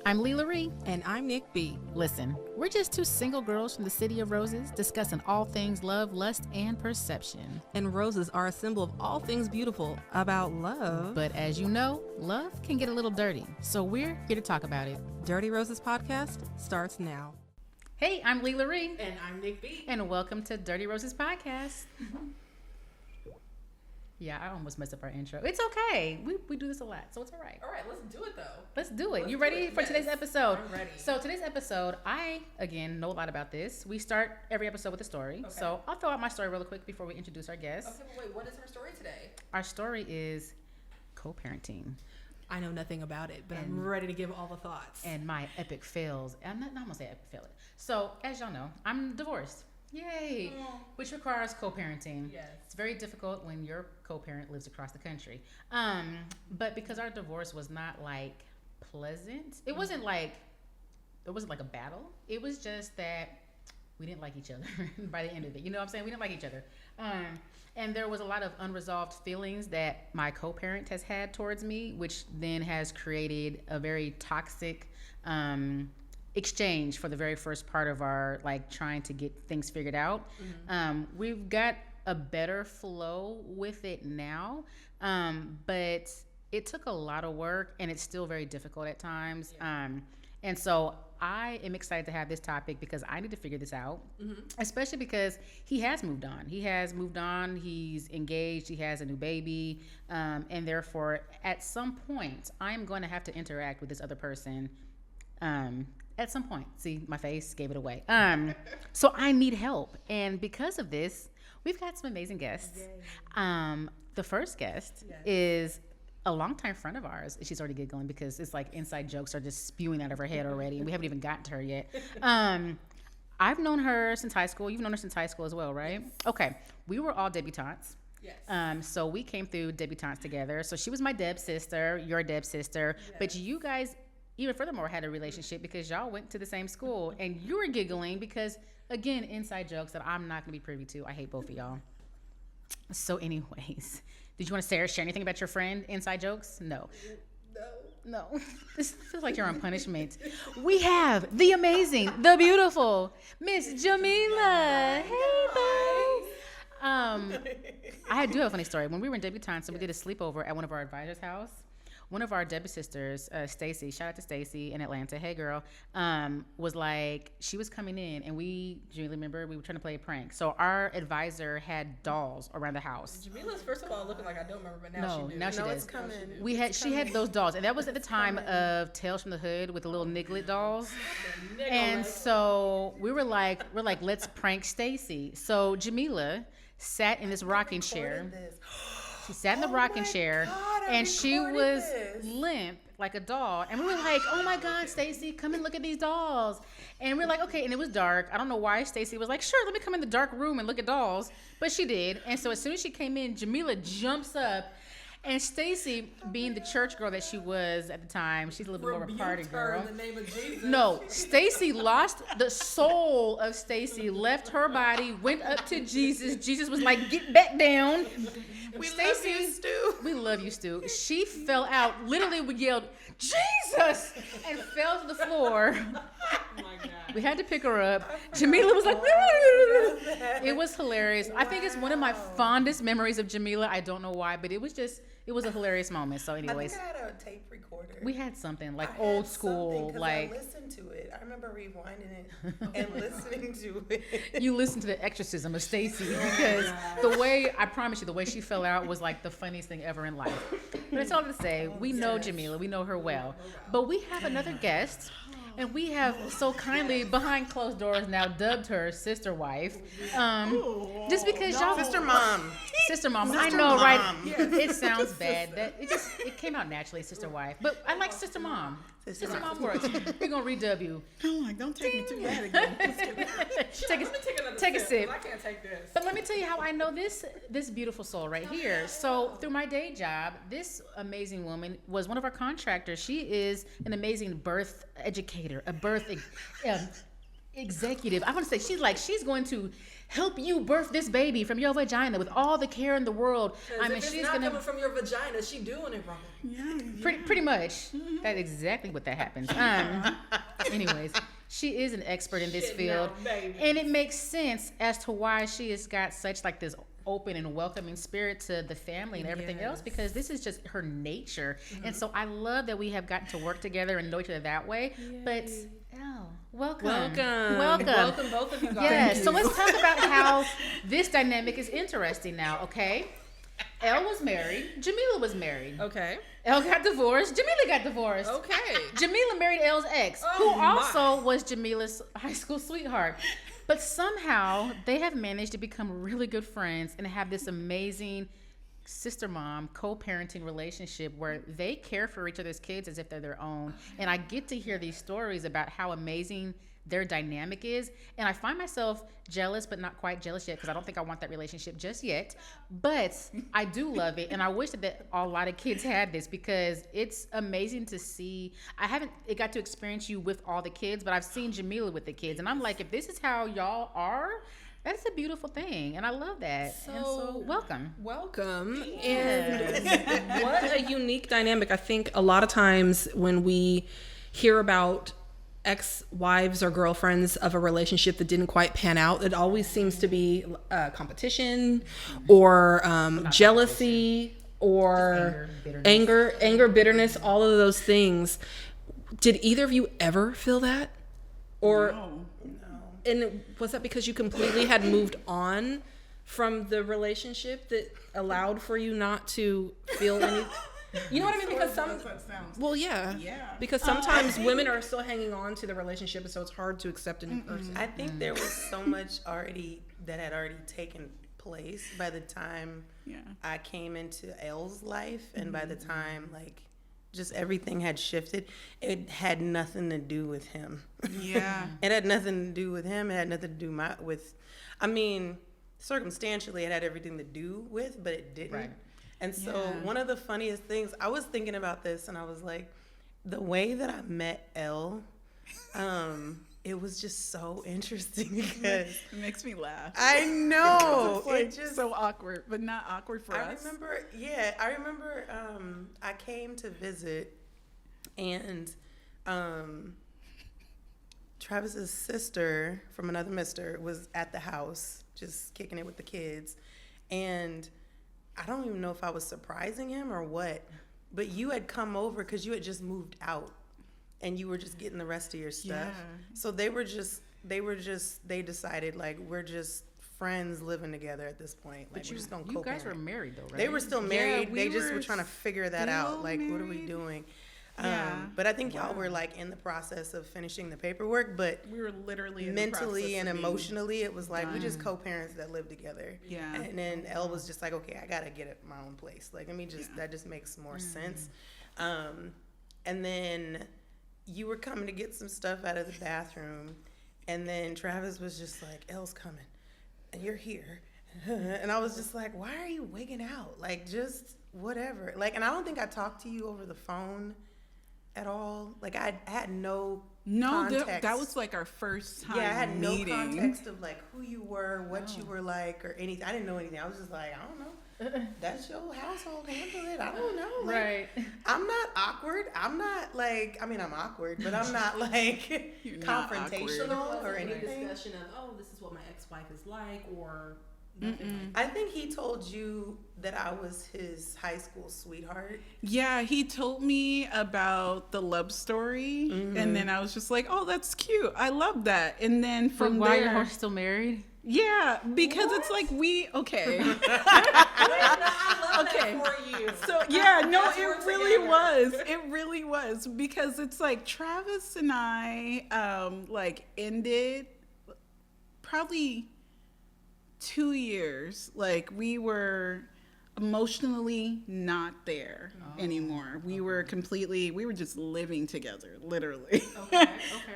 I'm Leela Ree. And I'm Nick B. Listen, we're just two single girls from the City of Roses discussing all things love, lust, and perception. And roses are a symbol of all things beautiful about love. But as you know, love can get a little dirty. So we're here to talk about it. Dirty Roses Podcast starts now. Hey, I'm Leela Ree. And I'm Nick B. And welcome to Dirty Roses Podcast. Yeah, I almost messed up our intro. It's okay. We do this a lot, so it's all right. All right, let's do it though. Let's do it. You ready for today's episode? I'm ready. So today's episode, I, again, know a lot about this. We start every episode with a story. Okay. So I'll throw out my story really quick before we introduce our guest. Okay, but wait, what is our story today? Our story is co-parenting. I know nothing about it, but I'm ready to give all the thoughts. And my epic fails. I'm not going to say epic fail. So, as y'all know, I'm divorced. Yay! Which requires co-parenting. Yes. It's very difficult when your co-parent lives across the country. But because our divorce was not like pleasant, it wasn't like a battle. It was just that we didn't like each other by the end of it. You know what I'm saying? We didn't like each other. And there was a lot of unresolved feelings that my co-parent has had towards me, which then has created a very toxic exchange for the very first part of our trying to get things figured out. We've got a better flow with it now, but it took a lot of work and it's still very difficult at times. And so I am excited to have this topic because I need to figure this out, especially because he has moved on. He's engaged, he has a new baby, and therefore at some point I'm going to have to interact with this other person at some point. See, my face gave it away. So I need help. And because of this, we've got some amazing guests. The first guest is a longtime friend of ours. She's already giggling because it's like inside jokes are just spewing out of her head already, and we haven't even gotten to her yet. I've known her since high school. You've known her since high school as well, right? Yes. Okay. We were all debutantes. Yes. So we came through debutantes together. So she was my Deb sister, your Deb sister, but you guys even furthermore had a relationship because y'all went to the same school, and you were giggling because, again, inside jokes that I'm not going to be privy to. I hate both of y'all. So anyways, did you want to share anything about your friend, inside jokes? No. This feels like you're on punishment. We have the amazing, the beautiful Miss Jamilah. Hey, boo. I do have a funny story. When we were in debutantes, we did a sleepover at one of our advisors' house. One of our Debbie sisters, Stacy, shout out to Stacy in Atlanta, hey girl, was like, she was coming in and we remember we were trying to play a prank. So our advisor had dolls around the house. Jamilah's first of all looking like I don't remember, but now she do. Now she does. It's coming. She had those dolls, and that was at the time of Tales from the Hood with the little Niglet dolls. And so we were like, let's prank Stacy. So Jamilah sat in this rocking chair. She sat in the rocking chair, and she was limp like a doll. And we were like, oh my God, Stacy, come and look at these dolls. And we were like, okay. And it was dark. I don't know why Stacy was like, sure, let me come in the dark room and look at dolls. But she did. And so as soon as she came in, Jamilah jumps up. And Stacy, being the church girl that she was at the time, she's a little bit more of a party girl. In the name of Jesus. No, Stacy lost the soul of Stacy, left her body, went up to Jesus. Jesus was like, get back down. We Stacey, love you, Stu. We love you, Stu. She fell out. Literally, we yelled, Jesus! And fell to the floor. Oh my God. We had to pick her up. Jamilah was like, it was hilarious. Wow. I think it's one of my fondest memories of Jamilah. I don't know why, but it was a hilarious moment. So anyways. I think I had a tape recorder. We had something old school. I listened to it. I remember rewinding it and listening to it. You listened to the exorcism of Stacy because I promise you, the way she fell out was like the funniest thing ever in life. But it's all to say, we know Jamilah, we know her well. But we have another guest. And we have so kindly, behind closed doors, now dubbed her sister wife. Just because y'all... Sister mom. Sister mom. I know, right? It sounds bad. It came out naturally, sister wife. But I like sister mom. Sister mom works. We're going to redub you. Oh my, don't take me too bad again. Take a sip. I can't take this. But let me tell you how I know this beautiful soul right here. So through my day job, this amazing woman was one of our contractors. She is an amazing birth educator, a birth executive. I want to say she's going to help you birth this baby from your vagina with all the care in the world. I mean, if it's she's not gonna coming from your vagina, she doing it wrong. Yeah. pretty much. That's exactly what that happens. Anyways, she is an expert in this field, and it makes sense as to why she has got such like this open and welcoming spirit to the family and everything else, because this is just her nature. And so I love that we have gotten to work together and know each other that way. But Elle, welcome Both of you guys. Yes, so let's talk about how this dynamic is interesting now. Okay, Elle was married, Jamilah was married. Okay. Elle got divorced, Jamilah got divorced. Okay. Jamilah married Elle's ex, who also was Jamilah's high school sweetheart. But somehow they have managed to become really good friends and have this amazing sister mom co-parenting relationship where they care for each other's kids as if they're their own. And I get to hear these stories about how amazing their dynamic is, and I find myself jealous, but not quite jealous yet, because I don't think I want that relationship just yet. But I do love it, and I wish that a lot of kids had this, because it's amazing to see. I haven't got to experience you with all the kids, but I've seen Jamilah with the kids, and I'm like, if this is how y'all are, that's a beautiful thing, and I love that. So welcome. And what a unique dynamic. I think a lot of times when we hear about ex-wives or girlfriends of a relationship that didn't quite pan out, it always seems to be competition or jealousy or anger, bitterness, all of those things. Did either of you ever feel that? Or No. and was that because you completely had moved on from the relationship that allowed for you not to feel any? You know what I mean? Because because sometimes women are still hanging on to the relationship, and so it's hard to accept a new person. I think there was so much that had already taken place by the time I came into Elle's life, and by the time like just everything had shifted. It had nothing to do with him. Yeah. It had nothing to do with him. It had nothing to do with. I mean, circumstantially, it had everything to do with, but it didn't. Right. And so one of the funniest things, I was thinking about this, and I was like, the way that I met Elle, it was just so interesting because It makes me laugh. I know It's like it just so awkward, but not awkward for us. I remember I came to visit, and Travis's sister from another mister was at the house just kicking it with the kids, and I don't even know if I was surprising him or what, but you had come over because you had just moved out and you were just getting the rest of your stuff. Yeah. So they decided like, we're just friends living together at this point. Like, we're just gonna You guys co-parent. were married though, right? They were still married. we They just were were trying to figure that out. still Like, what are we married. doing? Yeah. But I think y'all were like in the process of finishing the paperwork, but We were literally in the mentally process and of being emotionally, it was like we just done. co-parents that live together. Yeah. And then Elle was just like, okay, I gotta get at my own place. Like, let me just that just makes more sense. And then you were coming to get some stuff out of the bathroom, and then Travis was just like, Elle's coming, and you're here. And I was just like, why are you wigging out? Like, just whatever. Like, and I don't think I talked to you over the phone at all. Like, I had no context. that was like our first time Yeah, I had no meeting. context of like who you were, what you were like, or anything. I didn't know anything. I was just like, I don't know. That's your household. Handle it. I don't know. Like, Right. I'm not awkward. I'm not like. I mean, I'm awkward, but I'm not like You're not confrontational or anything. Discussion of, oh, this is what my ex-wife is like, or I think he told you that I was his high school sweetheart. Yeah, he told me about the love story, and then I was just like, "Oh, that's cute. I love that." And then from Why there, you're still married? yeah, because it's like okay. Okay. for you. So yeah, no, Let's it work really together. was. It really was because it's like Travis and I like ended probably 2 years. Like we were emotionally not there anymore. We were just living together, literally. Okay.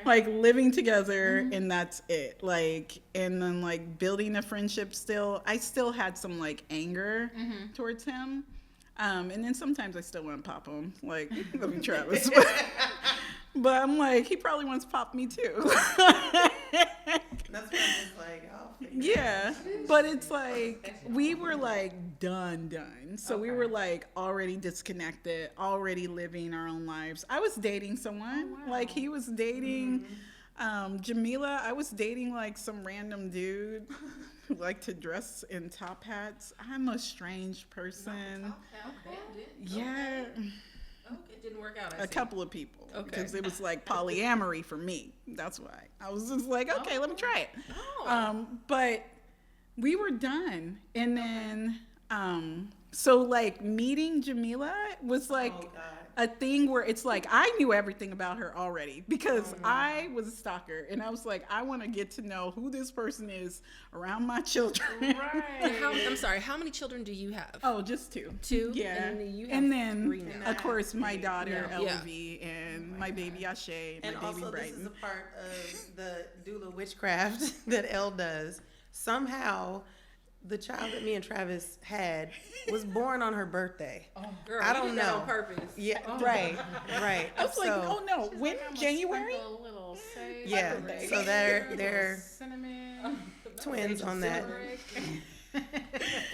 Like living together and that's it. Like, and then like building a friendship I still had some like anger towards him. And then sometimes I still want to pop him. Like, love you, Travis. But I'm like, he probably wants to pop me too. That's what I'm just like, oh. Yeah, but it's like we were like done. So we were like already disconnected, already living our own lives. I was dating someone, like he was dating Jamilah. I was dating like some random dude who liked to dress in top hats. I'm a strange person. Yeah. It didn't work out. A couple of people, Okay. because it was like polyamory for me. That's why I was just like, okay, let me try it. But we were done, and then so like meeting Jamilah was like a thing where it's like I knew everything about her already because I was a stalker, and I was like, I want to get to know who this person is around my children. Right. I'm sorry. How many children do you have? Oh, just two. Two? Yeah. And you have And then, three now. of course, my daughter, Yeah. LV, and my baby, Ashe, and And my baby, also, this is Brighton. a part of the doula witchcraft that Elle does. Somehow, the child that me and Travis had was born on her birthday. Oh, girl, I you don't did that know. on purpose. Yeah, right. I was like, oh no, when? January? A little sage, Yeah, birthday. so they're cinnamon, twins on that. turmeric.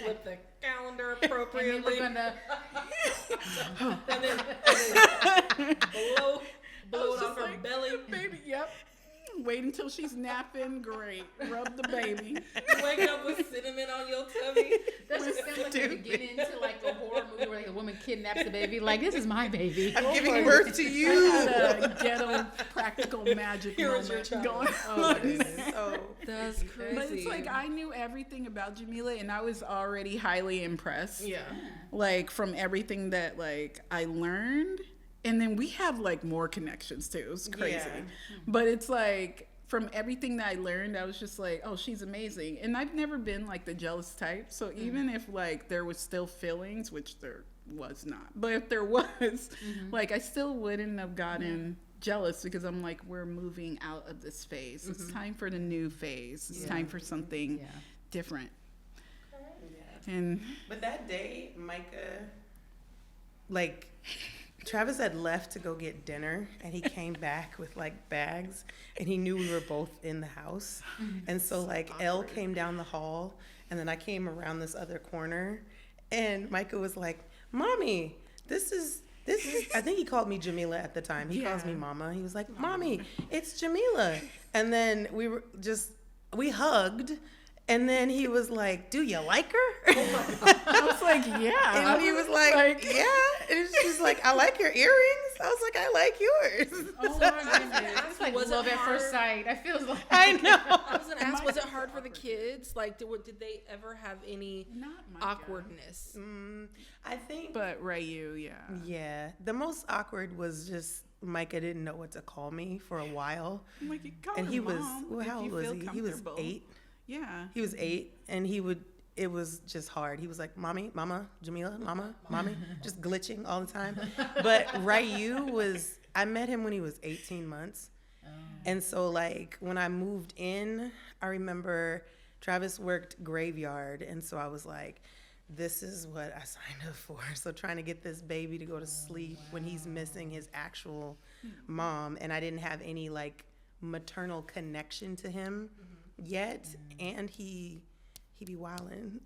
Flip the calendar And then appropriately. we're gonna and then blow it off her belly. Baby, yep. Wait until she's napping. Great. Rub the baby. Wake up with cinnamon on your tummy. that just sounds like the beginning to like a horror movie where like a woman kidnaps the baby. Like, this is my baby. I'm giving birth to I you. had a ghetto practical magic Here is moment your child. going Oh, on. goodness. Oh, That's crazy. But it's like I knew everything about Jamilah, and I was already highly impressed. Yeah. Like from everything that like I learned, and then we have like more connections too. It's crazy. Yeah. But it's like from everything that I learned, I was just like, oh, she's amazing. And I've never been like the jealous type. So even if like there was still feelings, which there was not, but if there was, like I still wouldn't have gotten jealous because I'm like, we're moving out of this phase. It's time for the new phase. It's time for something different. And but that day, Micah, like, Travis had left to go get dinner, and he came back with like bags, and he knew we were both in the house, and so like Elle came down the hall, and then I came around this other corner, and Micah was like, "Mommy, this is." I think he called me Jamilah at the time. He calls me Mama. He was like, "Mommy, it's Jamilah," and then we hugged. And then he was like, "Do you like her?" I was like, yeah. And he was like, "Yeah." And she's like, "I like your earrings." I was like, "I like yours." Oh my goodness. It's like Was it love at hard? first sight. I feel like I know. I was gonna ask, was it hard for the kids? Like, did they ever have any Not my awkwardness? I think, But Rayu, yeah. yeah, the most awkward was just Micah didn't know what to call me for a while. I'm like, you call And her he was, Mom well, if how you old was feel he? He was comfortable. 8. Yeah. He was 8, and it was just hard. He was like, "Mommy, Mama, Jamilah, Mama, Mommy," just glitching all the time. But Rayu I met him when he was 18 months. And so like when I moved in, I remember Travis worked graveyard. And so I was like, this is what I signed up for. So trying to get this baby to go to sleep when he's missing his actual mom. And I didn't have any like maternal connection to him yet. And he be wildin'.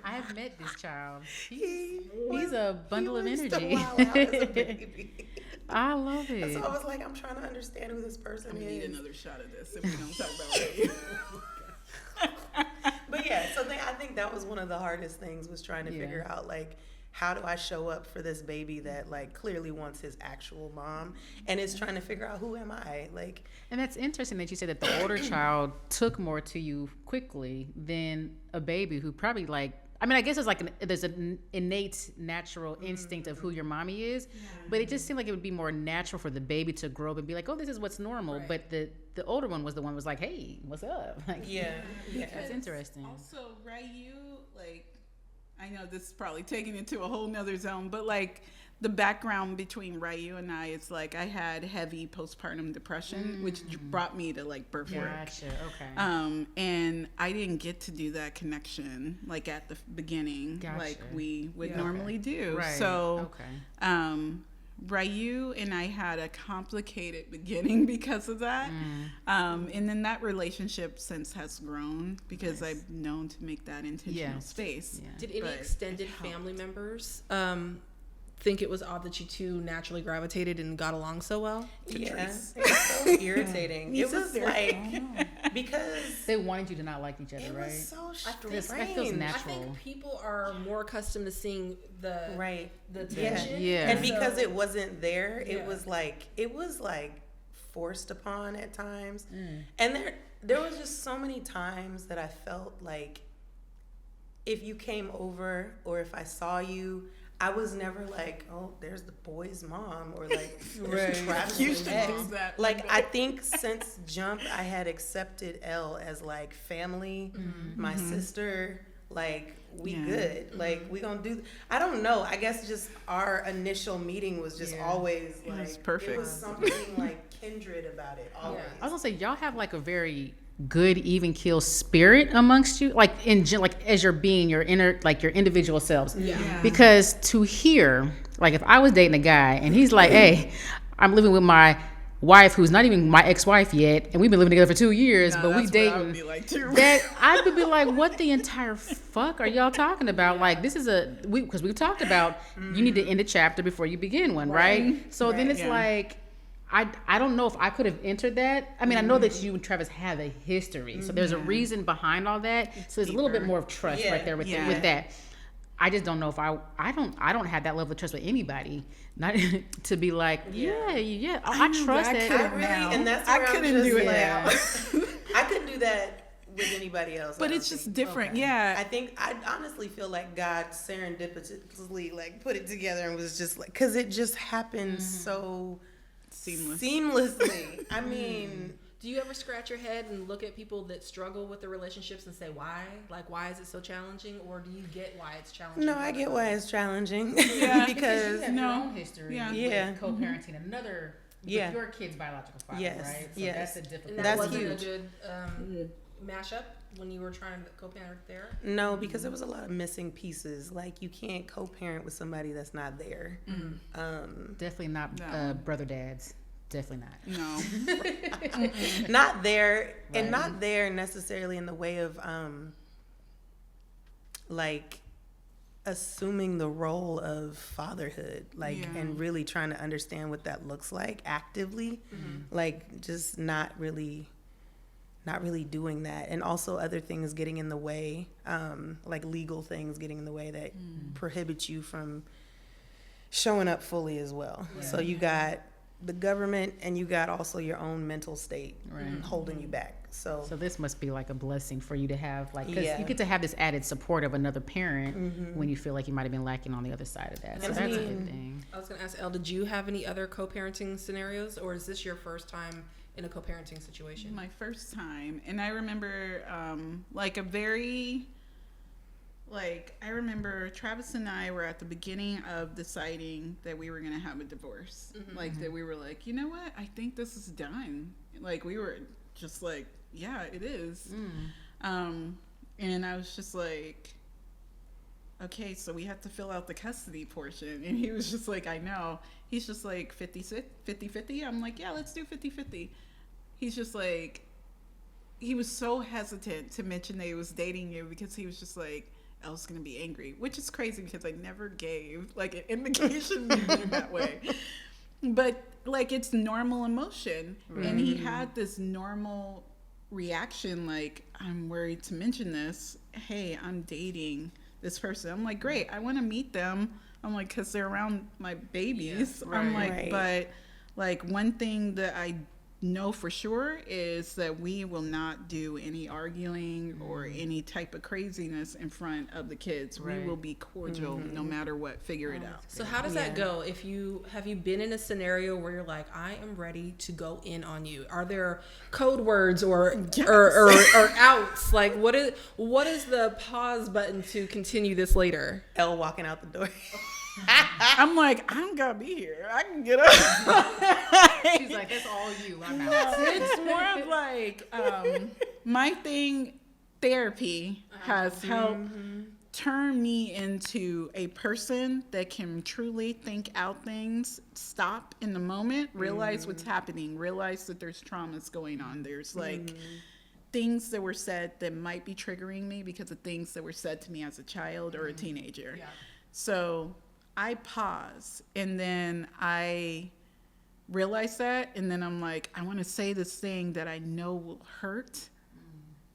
I have met this child. He's a bundle of used to energy. wild out as a baby. I love And it. so I was like, I'm trying to understand who this person We need is. another shot of this if we don't talk about Rayu. But yeah, so I think that was one of the hardest things was trying to figure out like, how do I show up for this baby that like clearly wants his actual mom and is trying to figure out who am I? Like, And that's interesting that you said that the older child took more to you quickly than a baby who probably like, I mean, I guess it's like there's an innate natural instinct of who your mommy is, but it just seemed like it would be more natural for the baby to grow up and be like, oh, this is what's normal. Right. But the older one was the one who was like, hey, what's up? Like, yeah. that's interesting. Also, Rayu, like, I know this is probably taking it to a whole nother zone, but like the background between Rayu and I, it's like I had heavy postpartum depression, which brought me to like birth work. Gotcha. Okay. And I didn't get to do that connection like at the beginning, Gotcha. like we would normally do. Right. So, okay. Ryu and I had a complicated beginning because of that. And then that relationship since has grown because I've known to make that intentional space. Yeah. Did any But extended it family members think it was odd that you two naturally gravitated and got along so well? Yeah, it was so irritating. It was like, because They wanted you to not like each other, it right? was so That feels strange. natural. I think people are more accustomed to seeing the Right. the Yeah. tension. Yeah. And because it wasn't there, Yeah. it was like forced upon at times. And there was just so many times that I felt like if you came over or if I saw you, I was never like, oh, there's the boy's mom, or like, there's Travis' Used to ex. do that. Like, I think since Jump, I had accepted Elle as like family, my sister, like, we good. Like, we gonna do, I don't know. I guess just our initial meeting was just always like, was perfect. It was something like kindred about it, always. I was gonna say y'all have like a very good even keel spirit amongst you, like as you're being your inner, like your individual selves. Yeah. Because to hear, like if I was dating a guy and he's like, hey, I'm living with my wife who's not even my ex-wife yet, and we've been living together for 2 years, but we That's what I would dating. be like too. That I could be like, what the entire fuck are y'all talking about? Like, this is because we've talked about you need to end a chapter before you begin one, right? So then it's like, I don't know if I could have entered that. I mean, I know that you and Travis have a history, so there's a reason behind all that. So there's a little bit more of trust right there with that. I just don't know if I don't have that level of trust with anybody. Not to be like, I trust that. couldn't Really, now. and that's I where I'm couldn't just do it like, now. I couldn't do that with anybody else. But I it's don't just think. different. Okay. Yeah. I think I honestly feel like God serendipitously like put it together and was just like, because it just happened so seamlessly. I mean, Do you ever scratch your head and look at people that struggle with the relationships and say why? Like, why is it so challenging? Or do you get why it's challenging? no, I get why it's challenging. Yeah. because you have your own history Yeah. with co-parenting another with your kid's biological father, Yes, right? So yes. that's a difficult. And that That's wasn't huge. a good mashup when you were trying to co-parent there? no, because there was a lot of missing pieces. Like, you can't co-parent with somebody that's not there. Definitely not No. brother dads. Definitely not. No. Not there, and Right. not there necessarily in the way of like assuming the role of fatherhood, like, Yeah. and really trying to understand what that looks like actively, like just not really doing that. And also other things getting in the way, like legal things getting in the way that prohibit you from showing up fully as well. So you got the government and you got also your own mental state holding you back. So So this must be like a blessing for you to have, like, because Yeah. you get to have this added support of another parent when you feel like you might have been lacking on the other side of that. So And that's a I mean- good thing. I was going to ask Elle, did you have any other co-parenting scenarios, or is this your first time in a co-parenting situation? My first time. And I remember I remember Travis and I were at the beginning of deciding that we were going to have a divorce. Like, that we were like, you know what? I think this is done. Like, we were just like, yeah, it is. And I was just like, okay, so we have to fill out the custody portion. And he was just like, I know. He's just like 50-50. I'm like, yeah, let's do 50-50. He's just like, he was so hesitant to mention that he was dating you because he was just like, I was going to be angry, which is crazy because I never gave like an indication that way. But like, it's normal emotion. And he had this normal reaction, like, I'm worried to mention this. Hey, I'm dating this person. I'm like, great, I want to meet them. I'm like, because they're around my babies. I'm like, Right. but like, one thing that I know for sure is that we will not do any arguing or any type of craziness in front of the kids. We will be cordial no matter what. Figure it out. So how does that go? Have you been in a scenario where you're like, I am ready to go in on you? Are there code words or outs? Like, what is the pause button to continue this later? Elle walking out the door. I'm like, I'm gonna be here. I can get up. She's like, that's all you. I'm out. It's more of like my thing. Therapy has helped turn me into a person that can truly think out things, stop in the moment, realize what's happening, realize that there's traumas going on. There's like things that were said that might be triggering me because of things that were said to me as a child or a teenager. Yeah. So I pause, and then I realize that, and then I'm like, I want to say this thing that I know will hurt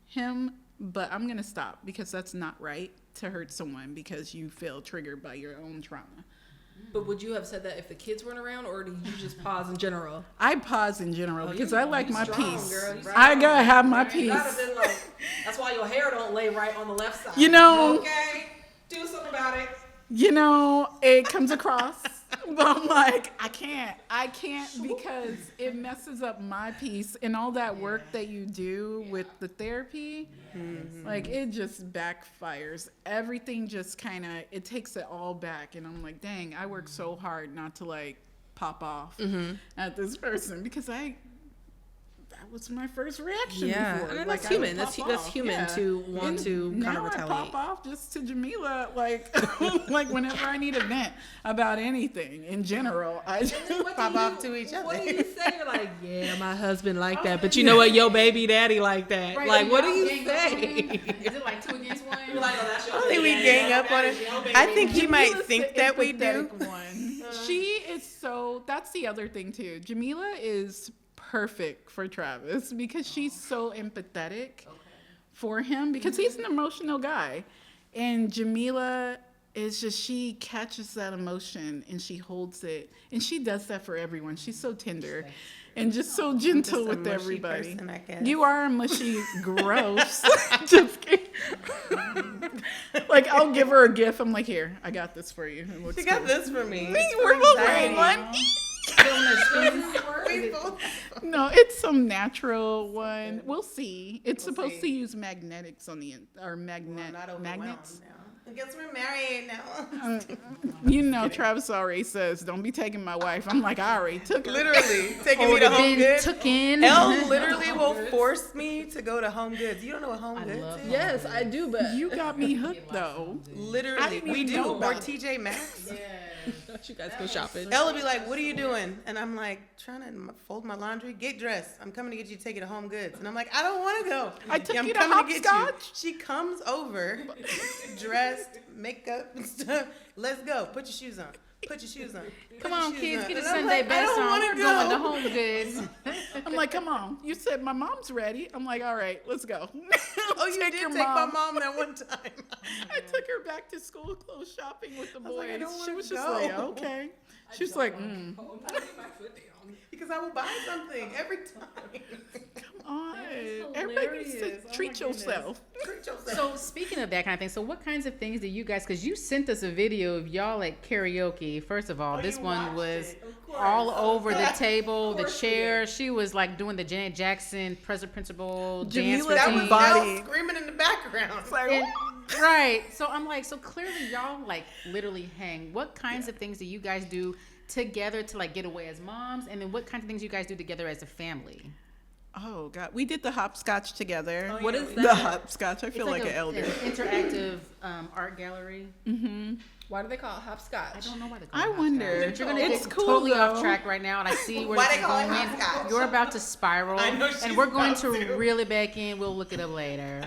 him, but I'm going to stop because that's not right to hurt someone because you feel triggered by your own trauma. But would you have said that if the kids weren't around, or do you just pause in general? I pause in general because I like my strong, peace. girl. I gotta have my peace. You gotta been like, that's why your hair don't lay right on the left side. You know, okay, do something about it. You know, it comes across, but I'm like, I can't because it messes up my peace and all that work that you do with the therapy. Like, it just backfires. Everything just kind of, it takes it all back. And I'm like, dang, I work so hard not to like pop off at this person because that was my first reaction before. And like, that's human. That's human to want to kind of retaliate. I pop off just to Jamilah, like, like whenever I need a vent about anything in general, I just pop off to each other. What do you say? You're like, yeah, my husband like that, but you know what, your baby daddy like that. Right, like, what do y'all you gang up say? on him? Is it like 2 against 1? You're like, oh, that's your I don't think we baby gang daddy. up on it. That's your baby I think daddy. he might Jamilah's think the that we do. empathetic one. She is so, that's the other thing too. Jamilah is perfect for Travis because she's so empathetic for him because he's an emotional guy. And Jamilah is just, she catches that emotion and she holds it. And she does that for everyone. She's so tender and just so gentle with mushy everybody. person, I guess. You are a mushy, gross. Just kidding. Like, I'll give her a gift. I'm like, here, I got this for you. It looks She got cool. this for me. We're both wearing one. No, it's some natural one. We'll see. It's supposed to use magnetics on the or magnets. I guess we're married now. You know, Travis already says, "Don't be taking my wife." I'm like, I already took her. Literally taking me to Home Goods. Took in. Elle literally will force me to go to Home Goods. You don't know what Home Goods is? Yes, I do, but You got me hooked though. Literally, didn't we even do. know Or about it. TJ Maxx. don't you guys go shopping? Elle will be like, "What are you doing?" And I'm like, "Trying to fold my laundry. Get dressed. I'm coming to get you to take you to Home Goods." And I'm like, "I don't want to go. I took I'm you to coming to get you." Hopscotch? She comes over, dressed, makeup and stuff. Let's go. Put your shoes on. Put your shoes on. Come on, kids, get a And I'm Sunday like, best I don't on. want We're to going to go. Home Goods. I'm like, come on. You said my mom's ready. I'm like, all right, let's go. Oh, you did take my mom that one time. I took her back to school clothes shopping with the was like, I boys. don't She wanna was just go. like, okay. She was like, Because I will buy something every time. come on. Everybody needs to treat yourself. Treat yourself. So speaking of that kind of thing, so what kinds of things do you guys, because you sent us a video of y'all at karaoke. First of all, this you one watched was it. Of course. all over the table, Of the course you chair. She was like doing the Janet Jackson President Principal dance Jamilah that routine. was body. Elle screaming in the background. It's like, And- right. So I'm like, so clearly y'all like literally hang. What kinds of things do you guys do together to like get away as moms? And then what kinds of things you guys do together as a family? oh, God. We did the hopscotch together. What is The that? hopscotch. I feel like an elder. An interactive art gallery. Why do they call it hopscotch? I don't know why they call I it wonder. hopscotch. You're gonna It's get cool, totally off though. track right now, and I see where Why this they is call it going. hopscotch? You're about to spiral, I know and she's we're going about to to. reel it back in. We'll look it up later.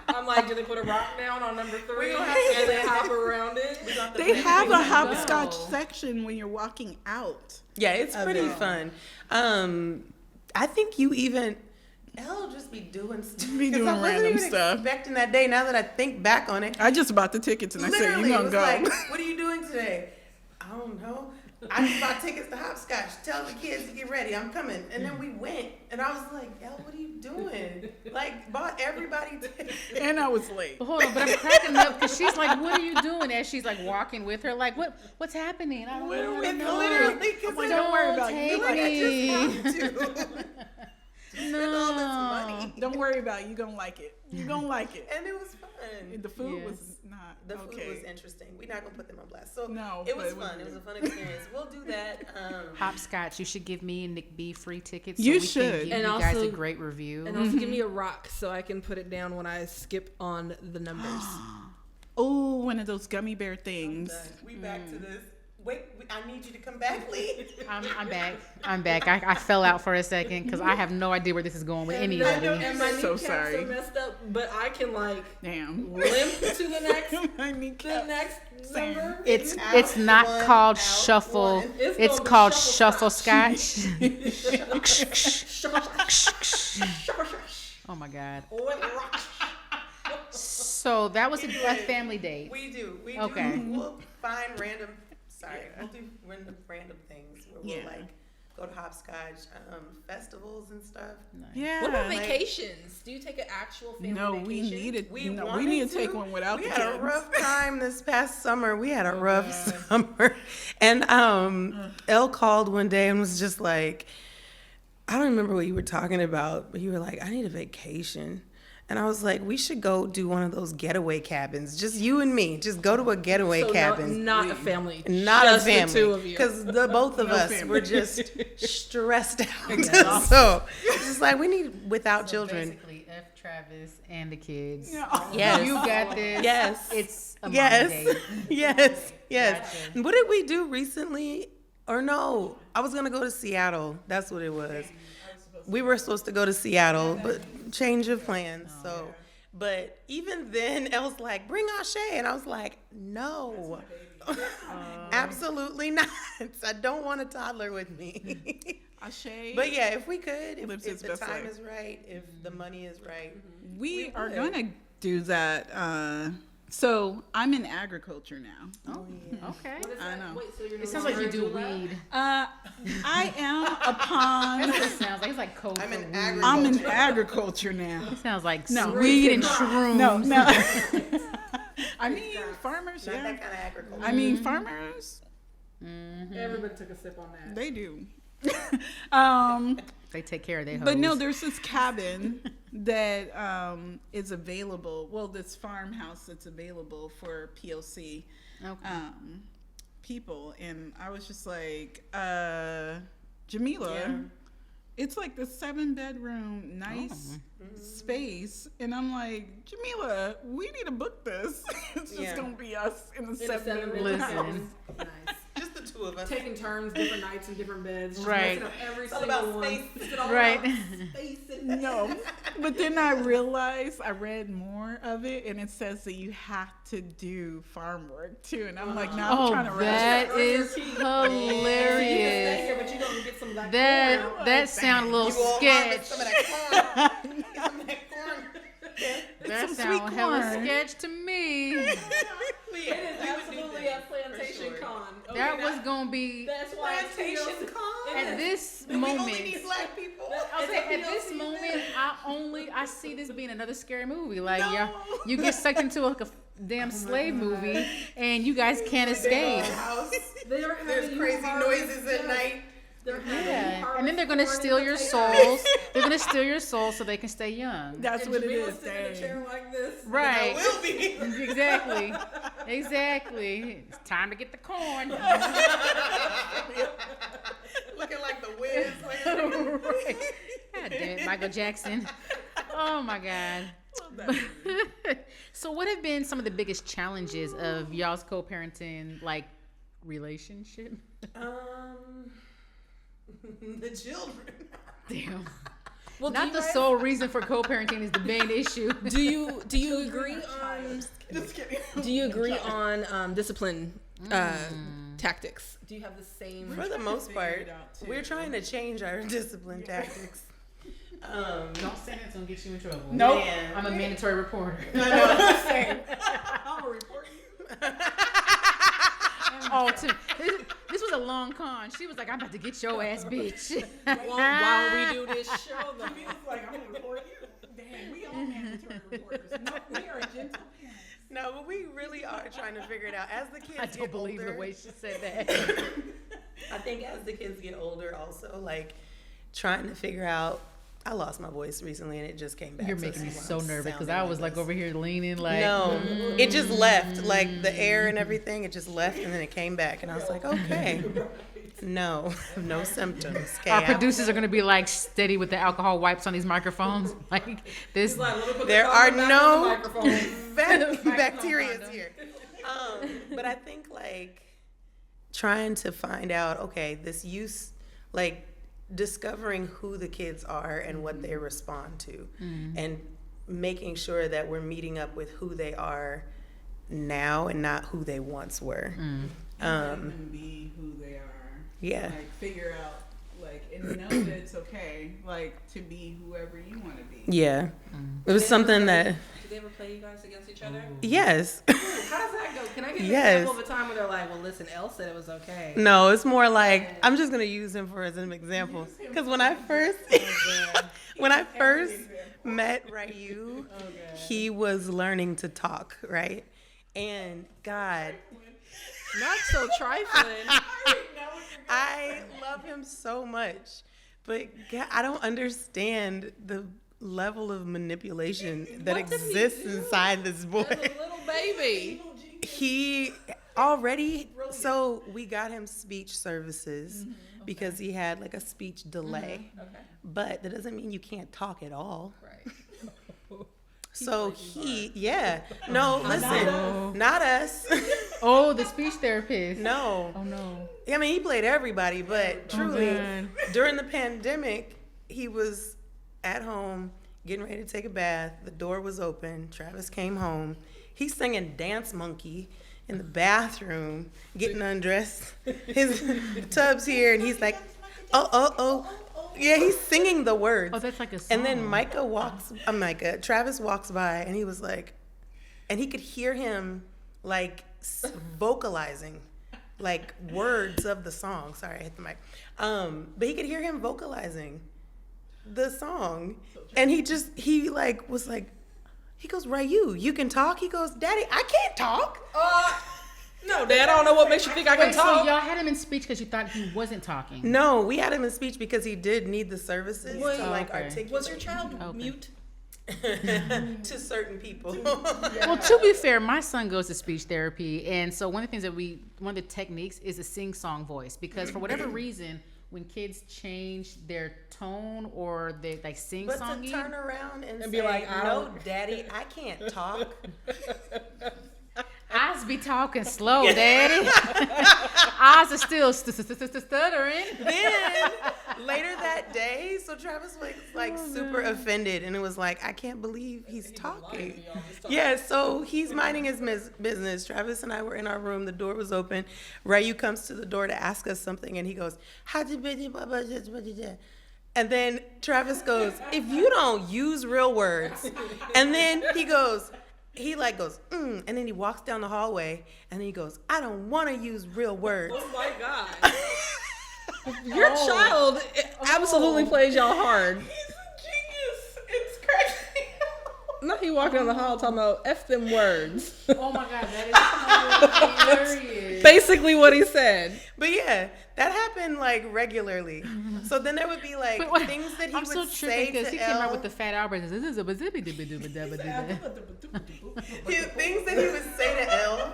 I'm like, do they put a rock down on number 3 gonna have to and then hop around it? They have a go. hopscotch section when you're walking out. Yeah, it's pretty it. fun. I think you even Elle just be doing stuff. Be 'Cause doing I wasn't random even stuff. expecting that day. Now that I think back on it, I just bought the tickets and I said, literally, you're it going to was go. like, "What are you doing today?" I don't know. I just bought tickets to hopscotch. Tell the kids to get ready. I'm coming. And then we went, and I was like, Elle, what are you doing? Like, bought everybody tickets. And I was late. But hold on, but I'm cracking up because she's like, "What are you doing?" As she's like walking with her, like, "What's happening?" I don't What are know. we It's doing? literally because I'm like, don't worry about it. take like, I me. just have to. spend all this money. Don't worry about it. You're going to like it. You're going to like it. And it was fun. The food Yes. was not The food okay. was interesting. We're not gonna put them on blast. So No, it was but it fun. was It was a fun experience. We'll do that. Hopscotch. You should give me and Nick B free tickets. You so we should. Can give And you guys a also- great review. And also give me a rock so I can put it down when I skip on the numbers. Oh, one of those gummy bear things. We back to this. Wait, I need you to come back, Lee. I'm back. I'm back. I fell out for a second because I have no idea where this is going with anybody. And my So kneecaps sorry. are messed up, but I can like Damn. limp to the next I need the next number. It's Out, not one, called out, shuffle. one. It's gonna called be shuffle scotch. scotch. Oh my God. Rock. So that was a family date. We do. We Okay. do. We'll find random. Sorry, we'll do random things where we'll Yeah. like go to hopscotch festivals and stuff. Yeah. What about Like- vacations? Do you take an actual family No, vacation? we needed. We We wanted need to take one without we the had kids. a rough time this past summer. We had a rough God. summer, and Elle called one day and was just like, I don't remember what you were talking about, but you were like, I need a vacation. And I was like, we should go do one of those getaway cabins. Just you and me. Just go to a getaway So cabin. not a family. Not just a family. The two of you. Because the both of No us family. were just stressed out. So it's just like we need without children. Basically, F Travis and the kids. Yes. You got this. Yes. It's a mom Yes. date. Yes. Yes. Gotcha. What did we do recently? Or no, I was gonna go to Seattle. That's what it was. We were supposed to go to Seattle, but change of plans. So, but even then, Elle's like, "Bring Ashe," and I was like, "No, absolutely not. I don't want a toddler with me." Ashe, But yeah, if we could, Lives if his the best time life. is right, if the money is right, we are would. gonna do that. So I'm in agriculture now. Oh, okay. What is I that? know. Wait, so you're It sounds like you do weed. I am upon. That's what it sounds like. It's like code I'm for in weed. agriculture. I'm in agriculture now. It sounds like No. weed and shrooms. No. I mean, farmers. not Yeah. that kind of agriculture. I mean, farmers. Everybody took a sip on that. They do. They take care of their hoes. But no, there's this cabin that is available. Well, this farmhouse that's available for POC Okay. people, and I was just like, Jamilah, Yeah. it's like the 7-bedroom, nice space, and I'm like, Jamilah, we need to book this. It's just Yeah. gonna be us in the In a 7-bedroom Listen. house. Nice. Just the two of us. Taking turns, different nights in different beds. Just Right. messing up every It's all single about one. space. It's all Right. about space and No, but then I realized I read more of it, and it says that you have to do farm work too. And I'm like, no, I'm Oh, trying to rush. that Earn your is keep. So you can stay hilarious. here, but you gonna get some black corn. That sounds a little You go harvest sketch. some of that corn. Some of that corn. That some sounds sweet hella corn. sketch to me. Yeah, It is we would do absolutely that, a plantation for sure. con. Okay, That was gonna be That's why it's Plantation POC. con? at this We only moment. need black people. I say at this moment, I see this being another scary movie. Like, yeah, you get sucked into like a damn slave movie, and you guys can't escape. House. They're having There's you crazy harvest- noises at night. They're having you Yeah, harvest and then they're gonna corn and steal your potatoes. souls. They're gonna steal your soul so they can stay young. That's And what it Jamilah is. sitting in a chair Dang. like this. Right. I will be. Exactly. Exactly. It's time to get the corn. Looking like the Wiz. Right. God damn it, Michael Jackson. Oh my God. So what have been some of the biggest challenges of y'all's co-parenting like relationship? The children. Damn. Well, Not the sole reason for co-parenting is the main issue. Do you agree on? Just kidding. Do you agree on discipline tactics? Do you have the same? For the most part, it out, too. we're trying to change our discipline tactics. Don't say that's gonna get you in trouble. Nope. Man. I'm a mandatory reporter. I'll report you. Oh, this was a long con. She was like, "I'm about to get your ass, bitch." While we do this show, though. He was like, I'm gonna report you. Dang, we all mandatory reporters. No, we are gentle parents. No, but we really are trying to figure it out. As the kids I get don't believe older, the way she said that. I think as the kids get older, also like trying to figure out I lost my voice recently and it just came back. You're making me so nervous because I was like over here leaning like. No, it just left. Like the air and everything, it just left and then it came back. And I was like, okay. No symptoms. Okay, Our producers are going to be like steady with the alcohol wipes on these microphones. Like this. There are no bacteria here. But I think like trying to find out, okay, this use, like discovering who the kids are and what they respond to, and making sure that we're meeting up with who they are now and not who they once were. And be who they are. Yeah. Like figure out, like, and know that it's okay, like, to be whoever you want to be. Yeah. It was something that. Did they ever play you guys against each other? Yes. How does that go? Can I get an example of a time where they're like, well, listen, Elle said it was okay. No, it's more like I'm just gonna use him for as an example. Because when I first met Ryu, he was learning to talk, right? And God, Not so trifling. I love him so much, but God, I don't understand the level of manipulation that What did he exists do? inside this boy. As a little baby. He already, so we got him speech services because he had like a speech delay, Okay. but that doesn't mean you can't talk at all. Right. So no, listen, not us. Oh, the speech therapist. No. Oh no. I mean, he played everybody, but truly, God. during the pandemic, he was at home getting ready to take a bath. The door was open. Travis came home. He's singing Dance Monkey in the bathroom, getting undressed. His tub's here, and he's like, oh. Yeah, he's singing the words. Oh, that's like a song. And then Travis walks by, and he was like, and he could hear him like vocalizing like words of the song. Sorry, I hit the mic. But he could hear him vocalizing the song, and he was like, he goes, Ryu, you can talk? He goes, Daddy, I can't talk. No, Dad, I don't know what makes you think I can Wait, so talk. y'all had him in speech because you thought he wasn't talking. No, we had him in speech because he did need the services Wait. to like Okay. articulate. Was your child Okay. mute? to certain people. Well, to be fair, my son goes to speech therapy, and so one of the techniques is a sing-song voice, because for whatever reason, when kids change their tone or they like But sing-songy, to turn around and And say, be like, no, Daddy, I can't talk. Eyes be talking slow, Daddy. Eyes are still stuttering. Then later that day, so Travis was like super offended, and it was like, I can't believe he's talking. Yeah, so he's minding his business. Travis and I were in our room. The door was open. Ryu comes to the door to ask us something, and he goes, and then Travis goes, if you don't use real words, and then he goes, and then he walks down the hallway, and he goes, I don't want to use real words. Oh my God. Your child absolutely plays y'all hard. He's a genius. It's crazy. Not he walking down the hall talking about F them words. Oh my God, that is hilarious. Basically what he said. But yeah, that happened like regularly. So then there would be like Wait, what? things that he I'm would so say tripping because to he came out Elle. with the fat Albert. Things that he would say to Elle,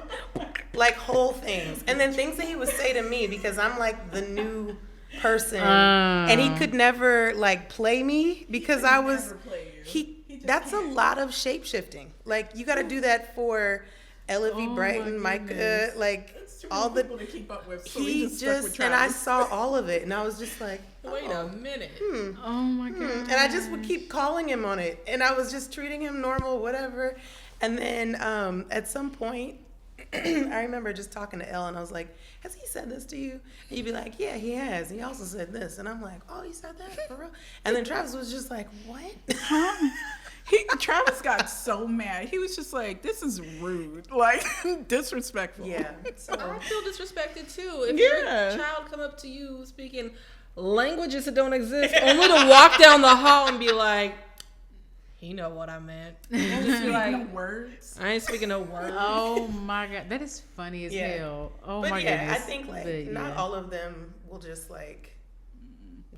like whole things, and then things that he would say to me because I'm like the new person, and he could never like play me because I was. never play you. That's a lot of shape shifting. Like you got to do that for Ella V. Brighton, Micah, like It's too all many the. people to keep up with. So He we stuck with and I Travis. saw all of it, and I was just like, Wait a minute. Oh my God. And I just would keep calling him on it, and I was just treating him normal, whatever. And then at some point, I remember just talking to Elle, and I was like, has he said this to you? And you'd be like, yeah, he has. He also said this. And I'm like, oh, he said that for real? And then Travis was just like, what? Travis got so mad. He was just like, this is rude. Like, disrespectful. Yeah. So, I feel disrespected too. If Yeah. your child come up to you speaking languages that don't exist, only to walk down the hall and be like, you know what I meant. Just be like, No words. I ain't speaking no words. Oh my God, that is funny as Yeah. hell. Oh but my yeah, goodness. I think like But, not yeah. all of them will just like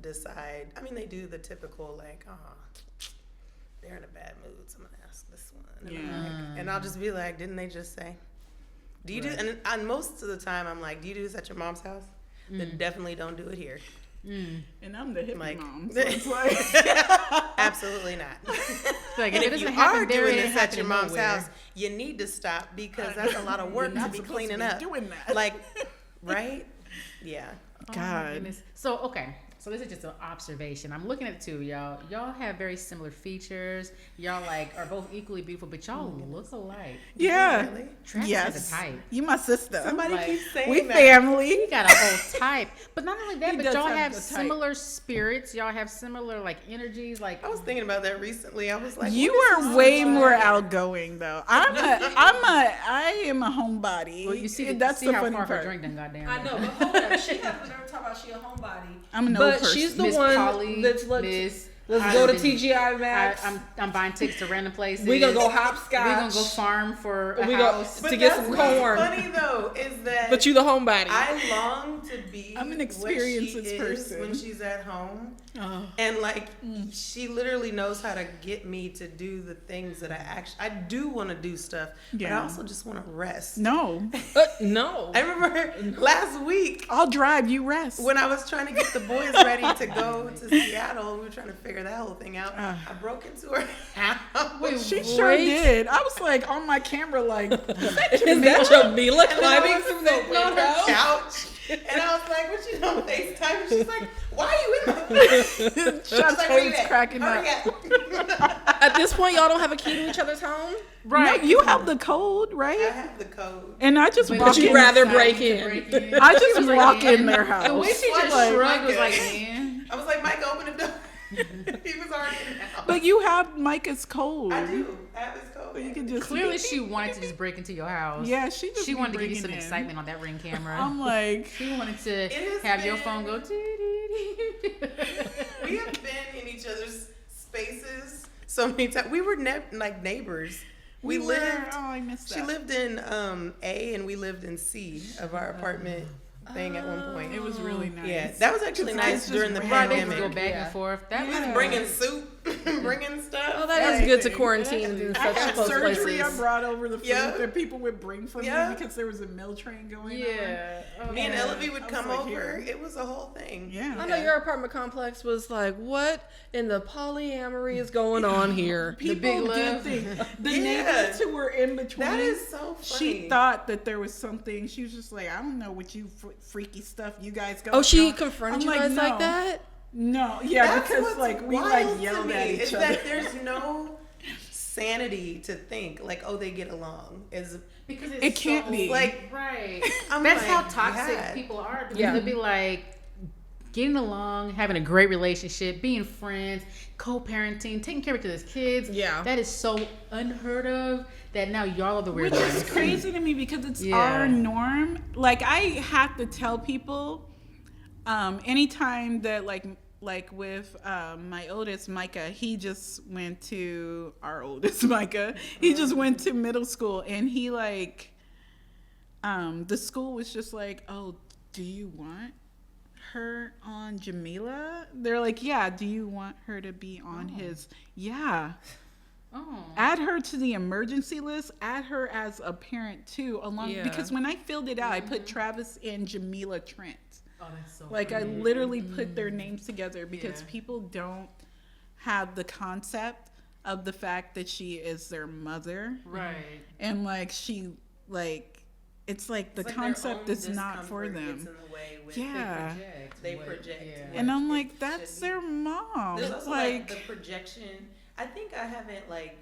decide. I mean, they do the typical like, they're in a bad mood, so I'm gonna ask this one. And I'll just be like, didn't they just say? Do you do? And most of the time, I'm like, do you do this at your mom's house? Then definitely don't do it here. And I'm the hippie mom. So it's like, absolutely not. Like, And if if you it doesn't happen are there, doing it this ain't at your happening mom's nowhere. house, you need to stop because that's a lot of work You're to not be supposed cleaning to be up. doing that. Like, right? Yeah. Oh my God. goodness. So okay. So this is just an observation. I'm looking at the two of y'all. Y'all have very similar features. Y'all like are both equally beautiful, but y'all look alike. yeah. Really? Travis Yes. has a type. You my sister. Somebody Like, keeps saying We that. family. He got a whole type. But not only that, He but does y'all have have a type. similar spirits. Y'all have similar like energies. Like I was thinking about that recently. I was like, You what is are this way so more like? outgoing though. I am a homebody. well, you see, That's see the how funny far her part. drink done got down. I know, but hold up. She has the nerve to talk about she a homebody. I'm an old But person. she's the Miss one Polly, that's like, Miss, let's I've go to been- TGI Max. I'm buying tickets to random places. We gonna go hopscotch. We gonna go farm for a We go- house. But to get that's some what's corn. funny though is that But you the homebody. I long to be I'm an what she experiences is person. when she's at home. Oh. And like she literally knows how to get me to do the things that I do want to do stuff, but I Yeah. also just want to rest. No, No. I remember last week I'll drive. You rest. when I was trying to get the boys ready to go to Seattle, we were trying to figure that whole thing out. I broke into her house. She sure did. I was like on my camera, like, Is that Jamilah And then I climbing was through the sitting on her window? couch, and I was like, "What you doing, FaceTime?" And she's like, "Why are you in the?" Shots Cody's cracking up. At this point, y'all don't have a key to each other's home? Right. No, you have the code, I right? have the code. And I just But walk you'd in. rather break in. I just walk in their house. The way she just Like, shrugged was Micah. like, man. I was like, "Mike, open the door." He was already in the house. But you have Micah's code. I do. I have his code. So you can just Clearly, she wanted to just break into your house. Yeah, she just She be wanted to give you breaking some in. excitement on that Ring camera. I'm like, She wanted to has have your been- phone go. We have been in each other's spaces so many times. We were like neighbors. We were- lived. Oh, I missed that. She lived in A and we lived in C of our apartment thing at one point. It was really nice. Yeah, that was actually It's nice just during the Right, they pandemic. could go back Yeah. and forth. That We was was bringing soup, bringing stuff. Oh, that is good to quarantine in I such had close surgery. places. I brought over the food Yeah. that people would bring for Yeah. me because there was a meal train going on. Yeah. Oh, Me and yeah. Ellaby would I was come like, over. here. It was a whole thing. Yeah. I know your apartment complex was like, what in the polyamory is going on here? People big did love. things. The Yeah. neighbors who were in between. That is so funny. She thought that there was something. She was just like, I don't know what you freaky stuff you guys go. Oh, she through. confronted I'm you guys no. like that? No, yeah, That's because what's like we wild like to yelled me at each is other. that there's no sanity to think like, oh, they get along. Is Because it's It can't so, be. like right. I'm That's like, how toxic God. people are. Because Yeah. they'll be like getting along, having a great relationship, being friends, co-parenting, taking care of each other's kids. Yeah. That is so unheard of that now y'all are the weird Which ones. is crazy to me because it's Yeah. our norm. Like I have to tell people, anytime that like with my oldest Micah, he just went to our oldest Micah. He just went to middle school and he like, the school was just like, oh, do you want her on Jamilah? They're like, yeah. Do you want her to be on his? Yeah. Oh. Add her to the emergency list. Add her as a parent too, along Yeah. because when I filled it out, I put Travis and Jamilah Trent. Oh, that's so Like I funny. literally put their names together because Yeah. people don't have the concept of the fact that she is their mother, Right. and like she like it's like the It's like their concept own is not for discomfort them. gets in the way with Yeah. They project. Yeah. And I'm what like, it that's should be. their mom. There's also like the projection. I think I haven't like.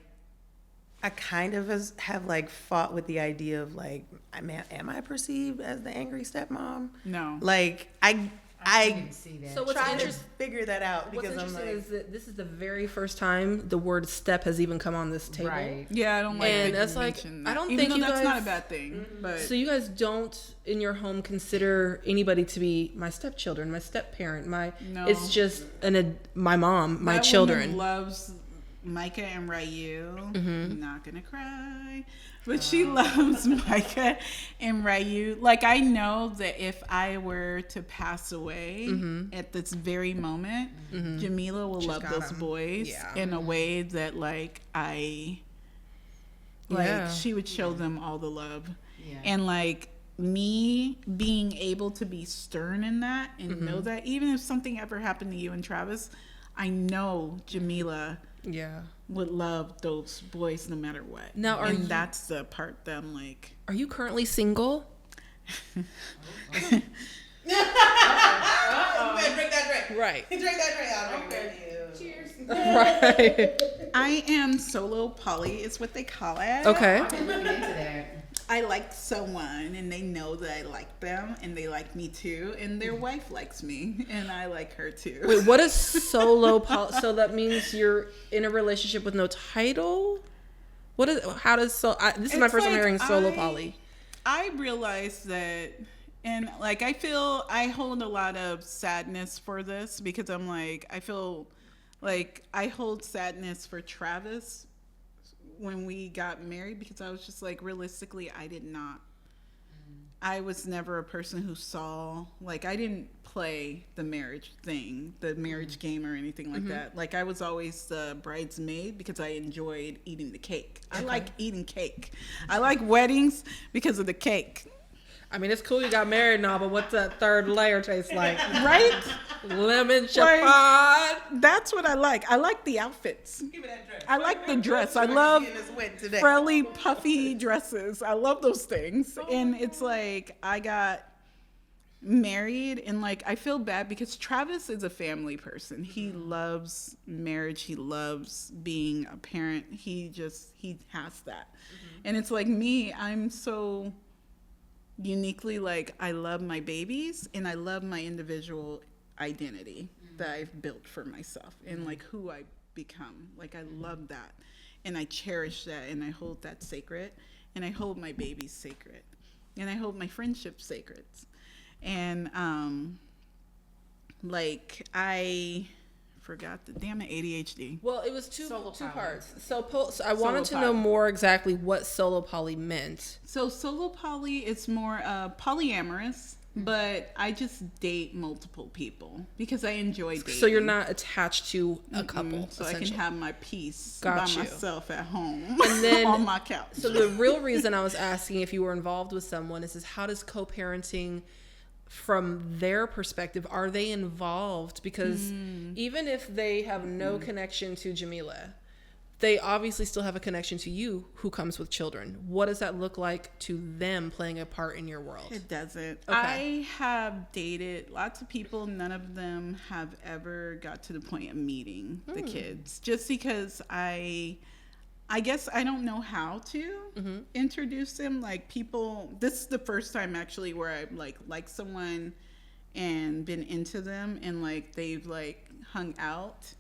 I kind of have like fought with the idea of like, am I perceived as the angry stepmom? No. Like I I didn't see that. So what's try to interesting? figure that out What's because I'm interesting like, is that this is the very first time the word step has even come on this table. Right. Yeah, I don't like And that that's you like, mentioned I that. don't Even think though you that's guys- not a bad thing. But So you guys don't in your home consider anybody to be my stepchildren, my step parent, my No. it's just my mom, my that children. woman loves Micah and Ryu. I'm not gonna cry, but she loves Micah and Ryu. Like, I know that if I were to pass away at this very moment, Jamilah will love those boys in a way that, like, she would show them all the love. Yeah. And, like, me being able to be stern in that and know that even if something ever happened to you and Travis, I know Jamilah would love those boys no matter what. Now, that's the part that I'm like, are you currently single? Drink that drink. Right. Drink that drink. I'll drink it. Cheers. Right. I am solo poly is what they call it. Okay. I've been looking into that. I like someone and they know that I like them and they like me too, and their wife likes me and I like her too. Wait, what is solo poly? So that means you're in a relationship with no title? This is my first time hearing solo poly. I realized that, and like I feel I hold a lot of sadness for this because I'm like, I feel like I hold sadness for Travis when we got married because I was just like, realistically, I was never a person who saw, like, I didn't play the marriage thing, the marriage game or anything like that. Like, I was always the bridesmaid because I enjoyed eating the cake. I like eating cake. I like weddings because of the cake. I mean, it's cool you got married and all, but what's that third layer taste like? Right? Lemon chiffon. That's what I like. I like the outfits. Give me that dress. I like the dress. I love today. frilly, puffy dresses. I love those things. And it's like, I got married and like, I feel bad because Travis is a family person. He loves marriage. He loves being a parent. He has that. And it's like me, I'm so uniquely, like, I love my babies and I love my individual identity that I've built for myself and like who I become. Like, I love that and I cherish that and I hold that sacred and I hold my babies sacred and I hold my friendships sacred. And like, I forgot the damn it, ADHD. Well, it was two poly. parts. So I wanted to know more exactly what solo poly meant. So solo poly is more polyamorous, but I just date multiple people because I enjoy dating. So you're not attached to a couple. So I can have my peace Got by you. myself at home And then, on my couch. So the real reason I was asking if you were involved with someone is how does co-parenting, from their perspective, are they involved? Because even if they have no connection to Jamilah, they obviously still have a connection to you who comes with children. What does that look like to them playing a part in your world? It doesn't. Okay. I have dated lots of people. None of them have ever got to the point of meeting the kids, just because I guess I don't know how to introduce them. Like, people, this is the first time actually where I like someone and been into them and like they've like hung out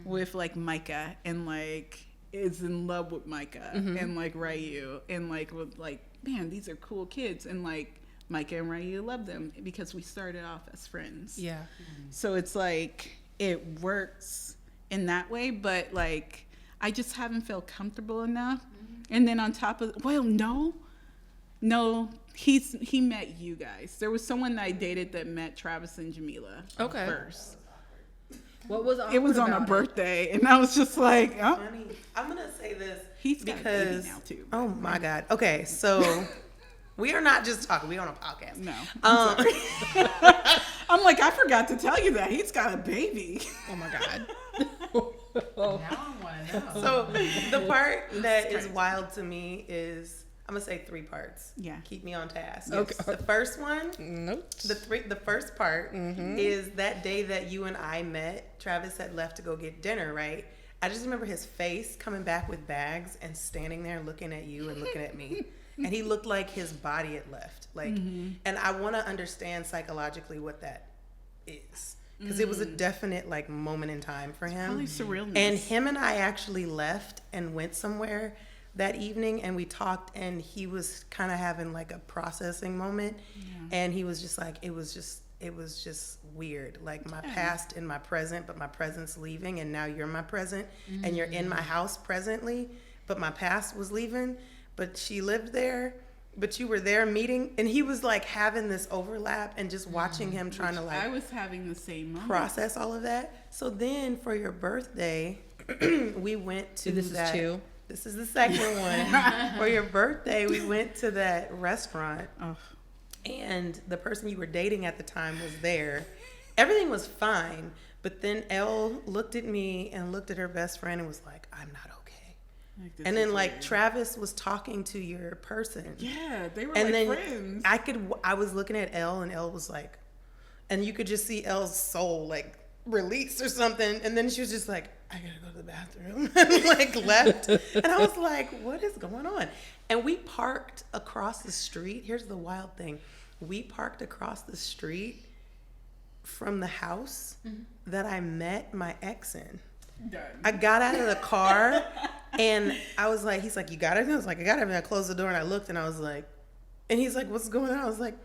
with like Micah and like is in love with Micah and like Ryu and like with like, man, these are cool kids, and like Micah and Ryu love them because we started off as friends. Yeah. So it's like it works in that way, but like I just haven't felt comfortable enough. And then on top of, no, he met you guys. There was someone that I dated that met Travis and Jamilah first. What was it was on a birthday, and I was just like, oh. Funny. I'm gonna say this He's got a baby now too. Oh my God. Okay, so we are not just talking. We're on a podcast. No. I'm like, I forgot to tell you that he's got a baby. Oh my God. Now I want to know. So the part that is wild to me is, I'm gonna say 3 parts. Yeah. Keep me on task. Okay. The first one, Nope. the first part is that day that you and I met. Travis had left to go get dinner, right? I just remember his face coming back with bags and standing there looking at you and looking at me. And he looked like his body had left. Like, and I want to understand psychologically what that is. Because it was a definite like moment in time for him. Probably surrealness. And him and I actually left and went somewhere that evening, and we talked, and he was kind of having like a processing moment. And he was just like, it it was just weird. Like my past in my present, but my present's leaving, and now you're my present, and you're in my house presently, but my past was leaving, but she lived there, but you were there meeting, and he was like having this overlap, and just watching him trying to like I was having the same moment. process all of that. So then for your birthday, we went to This is two. This is the second one. For your birthday, we went to that restaurant. Oh. And the person you were dating at the time was there. Everything was fine, but then Elle looked at me and looked at her best friend and was like, "I'm not okay." Like, this And then is like weird. Travis was talking to your person. Yeah, they were And like then friends. I was looking at Elle, and Elle was like, and you could just see Elle's soul like release or something. And then she was just like, "I gotta go to the bathroom," and like left. And I was like, what is going on? And we parked across the street. Here's the wild thing. We parked across the street from the house that I met my ex in. Done. I got out of the car and I was like, he's like, "You got it?" I was like, "I got it." And I closed the door and I looked and I was like, and he's like, "What's going on?" I was like,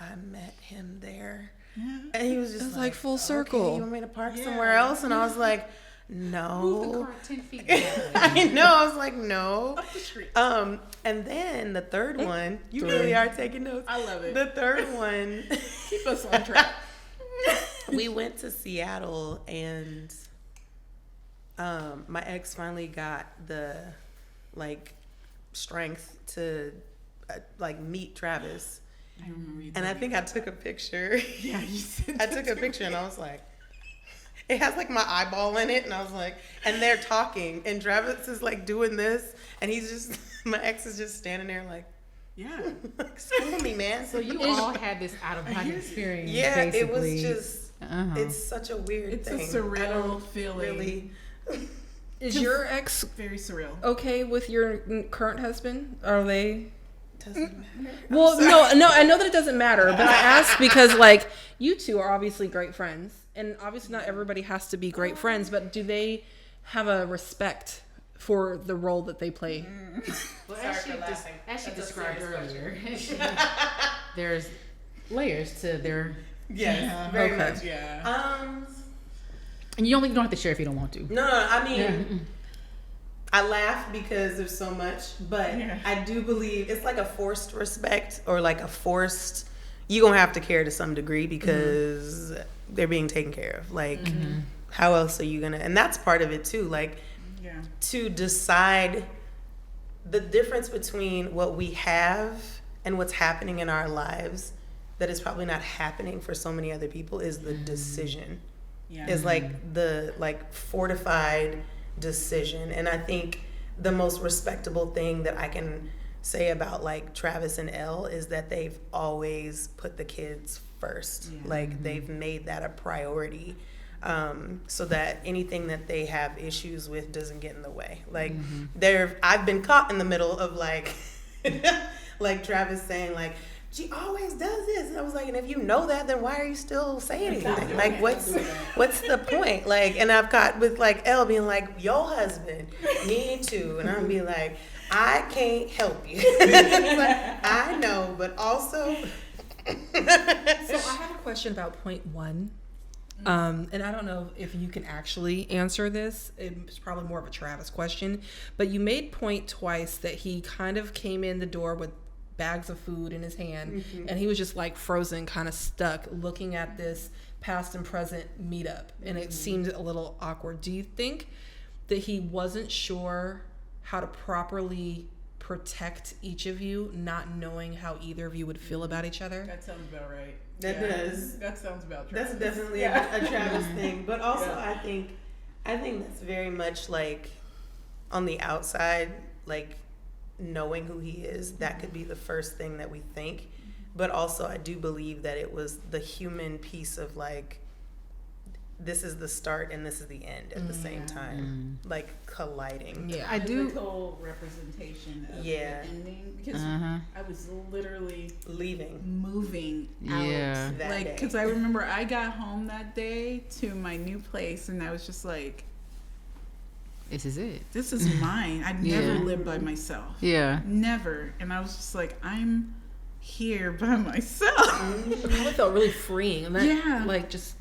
"I met him there." Yeah. And he was just It's like full circle. "Okay, you want me to park Yeah. somewhere else?" And I was like, Move the "No." car 10 feet that way. I know. I was like, "No." Up the street. And then the third one, you really are taking notes. I love it. The third one, Keep us on track. we went to Seattle, and my ex finally got the like strength to like meet Travis. I remember you. And I telling think me I about took a picture. that. Yeah, you said I took a picture and I was like, it has like my eyeball in it, and I was like, and they're talking, and Travis is like doing this, and he's just, my ex is just standing there like, Yeah. school me, man. So you all had this out of body experience. Yeah, it was basically. just, it's such a weird It's thing. a surreal I don't feeling. Really, Is your ex Very surreal. okay with your current husband? Are they? doesn't matter. Well, no, I know that it doesn't matter, but I ask because like you two are obviously great friends, and obviously not everybody has to be great friends, but do they have a respect for the role that they play? Well, Sorry for laughing. as she That's a described serious earlier, there's layers to their, Yes, very Okay. much. Yeah. and you don't have to share if you don't want to. No, I mean, I laugh because there's so much, but Yeah. I do believe it's like a forced respect, or like a forced, you're gonna have to care to some degree because they're being taken care of. Like, how else are you gonna, and that's part of it too, like Yeah. to decide the difference between what we have and what's happening in our lives that is probably not happening for so many other people is the decision. Yeah. Is like the like fortified decision. And I think the most respectable thing that I can say about like Travis and Elle is that they've always put the kids first. Yeah. Like they've made that a priority, so that anything that they have issues with doesn't get in the way. Like I've been caught in the middle of like like Travis saying like, "She always does this," and I was like, "And if you know that, then why are you still saying anything? Like, what's the point?" Like, and I've got with like Elle being like, "Your husband, me too," and I'm be like, "I can't help you." Like, I know, but also. So I have a question about point one. And I don't know if you can actually answer this. It's probably more of a Travis question. But you made point twice that he kind of came in the door with bags of food in his hand, and he was just like frozen, kind of stuck, looking at this past and present meetup, and it seemed a little awkward. Do you think that he wasn't sure how to properly protect each of you, not knowing how either of you would feel about each other? That sounds about right. That does. That sounds about That's Travis. definitely Yeah. a Travis thing, but also Yeah. I think that's very much like on the outside, like knowing who he is. That could be the first thing that we think, but also I do believe that it was the human piece of like, this is the start and this is the end at the same time, like colliding. Yeah. I do. Physical representation of Yeah. the ending, because Uh-huh. I was literally Leaving moving out. Yeah. that Like, day. because I remember I got home that day to my new place, and I was just like, This is it. this is mine. I'd never Yeah. lived by myself. Yeah. Never. And I was just like, I'm here by myself. It felt really freeing. And that, Yeah. like, just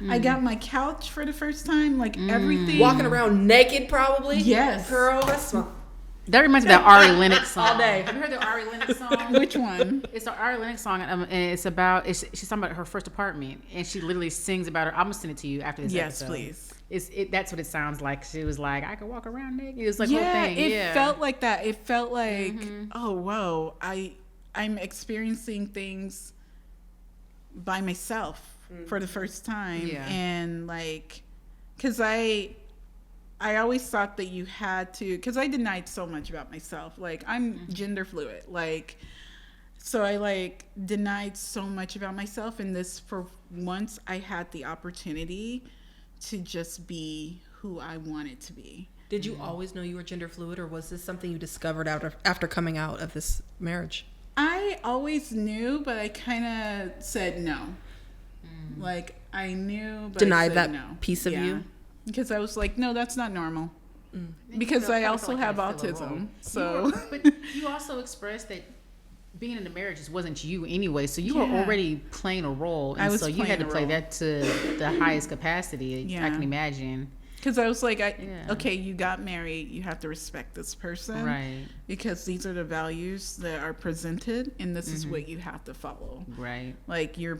I got my couch for the first time, like everything. walking around naked, probably. Yes. Girl, that's That reminds me of that Ari Lennox song. All day. Have you heard the Ari Lennox song? Which one? It's an Ari Lennox song, and it's about, she's talking about her first apartment, and she literally sings about her. I'm gonna send it to you after this Yes, episode. please. That's what it sounds like. She was like, I could walk around naked. It was like Yeah, whole thing. it felt like that. It felt like, oh, whoa, I'm experiencing things by myself for the first time. Yeah. And like, cause I always thought that you had to, cause I denied so much about myself. Like I'm gender fluid. Like, so I like denied so much about myself. And this, for once I had the opportunity to just be who I wanted to be. Did you always know you were gender fluid, or was this something you discovered after coming out of this marriage? I always knew, but I kind of said no. Like I knew, but Denied I said that no. piece of you? Because I was like, no, that's not normal. Because I also have autism, so. But you also expressed that being in a marriage just wasn't you anyway, so you were Yeah. already playing a role, and so you had to play that to the highest capacity. Yeah. I can imagine. Because I was like, Yeah. okay, you got married, you have to respect this person, Right. because these are the values that are presented, and this is what you have to follow. Right. Like you're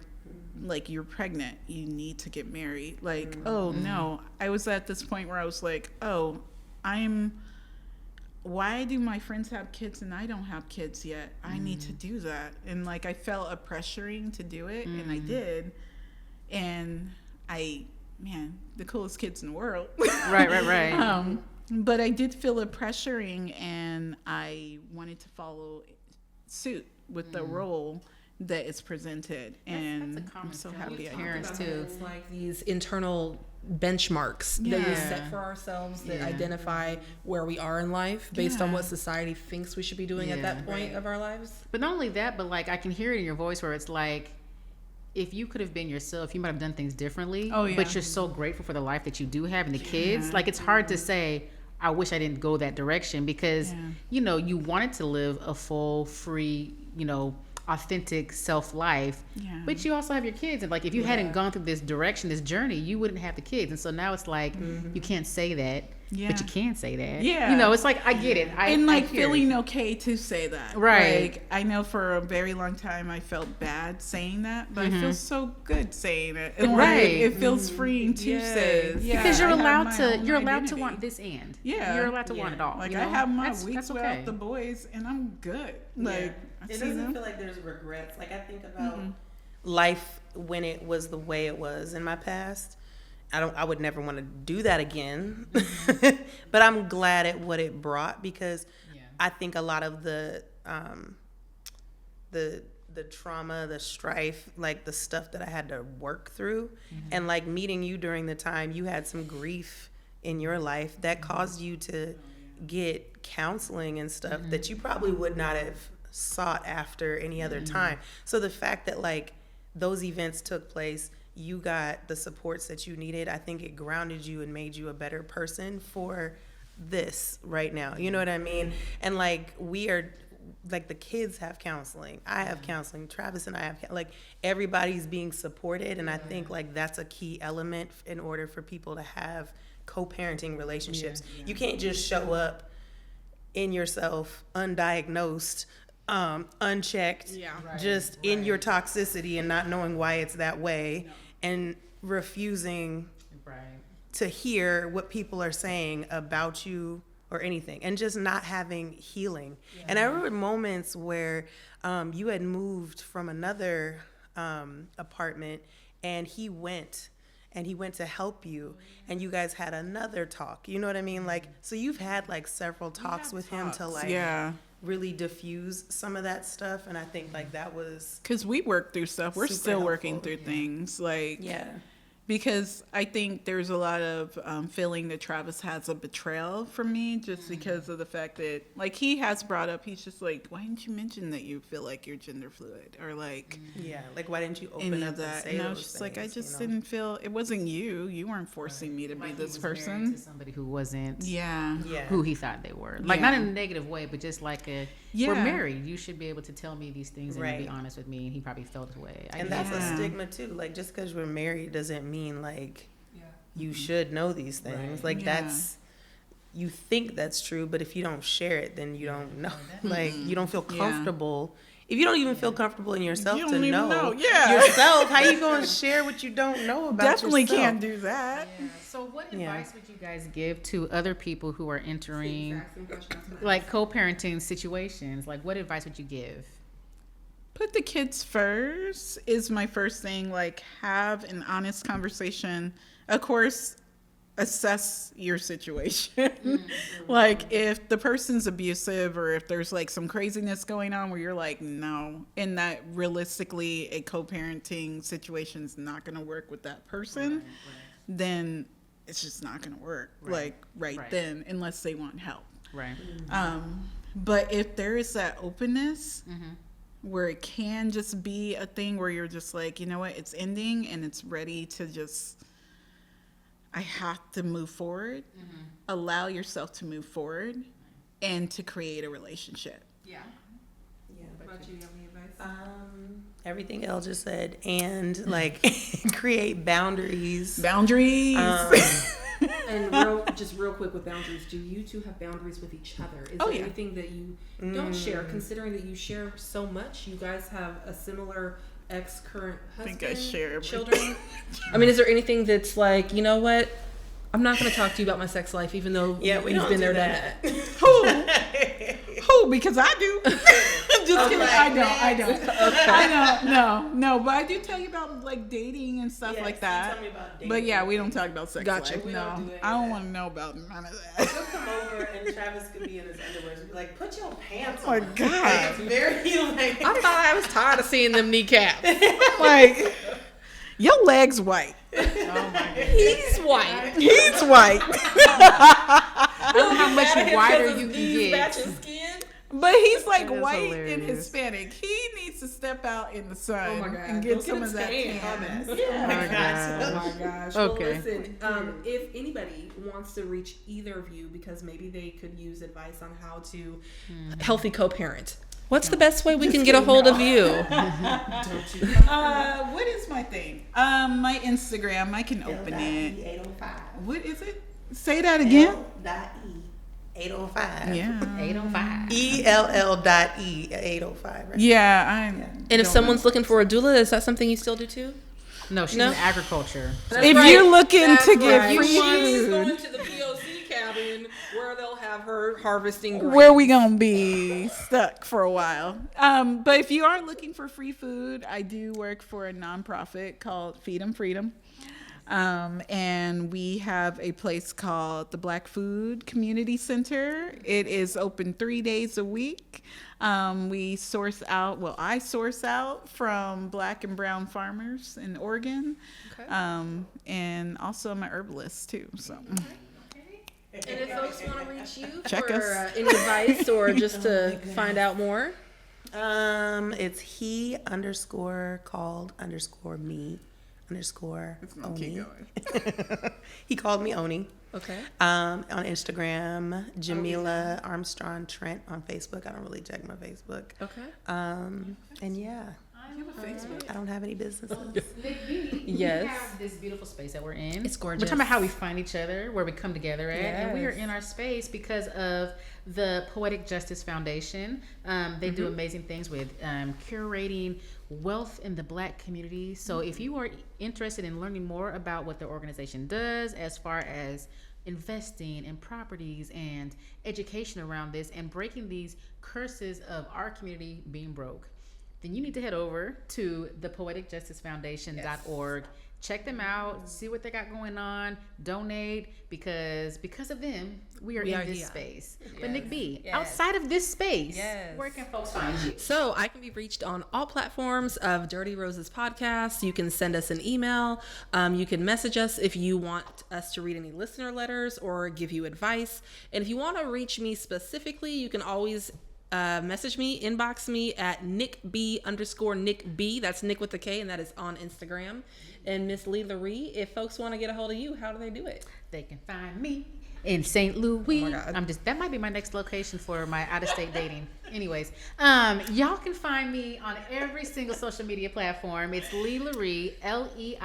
pregnant, you need to get married. Like, oh no, I was at this point where I was like, oh, why do my friends have kids and I don't have kids yet? I need to do that. And like I felt a pressuring to do it, and I did. And man, the coolest kids in the world. Right. But I did feel a pressuring, and I wanted to follow suit with the role that is presented. And that's a common I'm so feeling happy with I parents did that. too. It's like these internal benchmarks that we Yeah. set for ourselves that Yeah. identify where we are in life based on Yeah. what society thinks we should be doing at that point of our lives. But not only that, but like I can hear it in your voice where it's like, if you could have been yourself, you might have done things differently. Oh, yeah. But you're so grateful for the life that you do have and the kids. Yeah. Like it's hard to say, I wish I didn't go that direction, because Yeah. you wanted to live a full, free, authentic self life. Yeah. But you also have your kids, and like if you hadn't gone through this direction, this journey, you wouldn't have the kids. And so now it's like you can't say that, Yeah. but you can say that. Yeah. It's like I get it. And I like hear feeling it. okay to say that. Right. Like I know for a very long time I felt bad saying that, but I feel so good saying it. And like, Right. it feels freeing to Yes. say. Yeah, Because you're I have allowed my to own you're allowed to identity. want this end. Yeah. You're allowed to want it all. Like you I know? have my That's weeks okay. without the boys, and I'm good. Like I It see doesn't them. feel like there's regrets. Like I think about life when it was the way it was in my past. I would never want to do that again. But I'm glad at what it brought, because I think a lot of the trauma, the strife, like the stuff that I had to work through, and like meeting you during the time you had some grief in your life that caused you to get counseling and stuff that you probably would not have sought after any other time. So the fact that like those events took place, you got the supports that you needed, I think it grounded you and made you a better person for this right now. You know what I mean? And like we are, like the kids have counseling, I have counseling, Travis and I have, like everybody's being supported. And I think like that's a key element in order for people to have co-parenting relationships. You can't just show up in yourself undiagnosed, unchecked, just in your toxicity and not knowing why it's that way, and refusing to hear what people are saying about you or anything, and just not having healing. And I remember moments where you had moved from another apartment, and he went to help you, and you guys had another talk. You know what I mean? Like, so you've had like several talks with him to like really diffuse some of that stuff. And I think like that was, Because we work through stuff. We're super still working helpful. through things. Like, yeah. because I think there's a lot of feeling that Travis has a betrayal from me, just because of the fact that, like, he has brought up, he's just like, why didn't you mention that you feel like you're gender fluid, or like Yeah, like why didn't you any open of up that? and say And I those was just like, I things, just you know? didn't feel it wasn't you. You weren't forcing me to be Like this he was married person. to somebody who wasn't Yeah. Yeah. who he thought they were. Like not Yeah. in a negative way, but just like we're Yeah. married. You should be able to tell me these things and Right. be honest with me. And he probably felt the way. And that's a stigma too. Like, just because we're married doesn't mean like Yeah. you should know these things. Right. Like Yeah. that's, you think that's true, but if you don't share it, then you don't know. Like, you don't feel Yeah. comfortable. If you don't even feel comfortable in yourself You to don't even know, know. Yeah. yourself, how you gonna share what you don't know about Definitely yourself? can't do that. So what Yeah. advice would you guys give to other people who are entering Exact same question I was gonna like co-parenting situations? Like, what advice would you give? Put the kids first is my first thing. Like, have an honest conversation. Of course, assess your situation. Like, if the person's abusive or if there's like some craziness going on where you're like, no, and that realistically a co-parenting situation is not going to work with that person, then it's just not going to work. Right. Like right Right. then, unless they want help. Right. But if there is that openness where it can just be a thing where you're just like, you know what, it's ending and it's ready to just, I have to move forward. Allow yourself to move forward and to create a relationship. Yeah. Yeah. What about you? You have any advice? Everything Elle just said, and like create boundaries. Boundaries. And real quick with boundaries, do you two have boundaries with each other? Is there yeah. anything that you don't share, considering that you share so much? You guys have a similar ex-current husband, think I share everything. children. I mean, is there anything that's like, you know what? I'm not going to talk to you about my sex life, even though Yeah, we you've don't been do there, done that. that. Who? Because I do. Just kidding. I don't. No. But I do tell you about like dating and stuff Yes, like you that. tell me about dating. But yeah, we don't talk about sex Gotcha. life. We No, don't do any I of don't that. want to know about none of He'll that. come over and Travis could be in his underwear and be like, "Put your pants Oh my on." God. Like, it's very like. I thought I was tired of seeing them kneecaps. Like, your leg's white. Oh my goodness. He's white. He's white. I don't know how much Mad at him wider 'cause you his can knees get. matching skin. But he's like That is white hilarious. and Hispanic. He needs to step out in the sun Oh my God. and get Don't some get of that tan. tan. Oh Yeah. my God. Oh my gosh. Okay. Well, listen, if anybody wants to reach either of you because maybe they could use advice on how to healthy co-parent, what's the best way we can get a hold of you? What is my thing? My Instagram. I can open it. 805. What is it? Say that again. L.E 805. Yeah. 805. ELL.E 805. Right? Yeah. And if someone's looking for a doula, is that something you still do too? No, she's No. in agriculture. If you're looking to get free She's food, going to the POC cabin where they'll have her harvesting grain. where we gonna be stuck for a while. But if you are looking for free food, I do work for a nonprofit called Feed 'em Freedom. And we have a place called the Black Food Community Center. It is open 3 days a week. I source out from Black and brown farmers in Oregon. Okay. And also I'm an herbalist too, so. And if folks want to reach you Check for us. any advice or just to find out more, It's he _ called _ me _ Oni. He called me Oni. okay. On Instagram, Jamilah Armstrong Trent on Facebook. I don't really check my Facebook. Okay. And yeah, I don't have any businesses. Yes. We have this beautiful space that we're in. It's gorgeous. We're talking about how we find each other, where we come together at, and we are Yes. in our space because of the Poetic Justice Foundation. They do amazing things with curating wealth in the Black community. So if you are interested in learning more about what the organization does as far as investing in properties and education around this and breaking these curses of our community being broke, then you need to head over to the poeticjusticefoundation.org. Check them out, see what they got going on, donate, because of them, we are in this here. space. But Nick B, Yes. outside of this space, Yes. where can folks find you? So I can be reached on all platforms of Dirty Roses Podcast. You can send us an email. You can message us if you want us to read any listener letters or give you advice. And if you want to reach me specifically, you can always message me, inbox me at nickb _ Nick B. That's Nick with a K, and that is on Instagram. And Miss Lee Laree, if folks want to get a hold of you, how do they do it? They can find me in St. Louis. Oh my God. That might be my next location for my out-of-state dating. Anyways, y'all can find me on every single social media platform. It's Leigh Leigh, LARIE,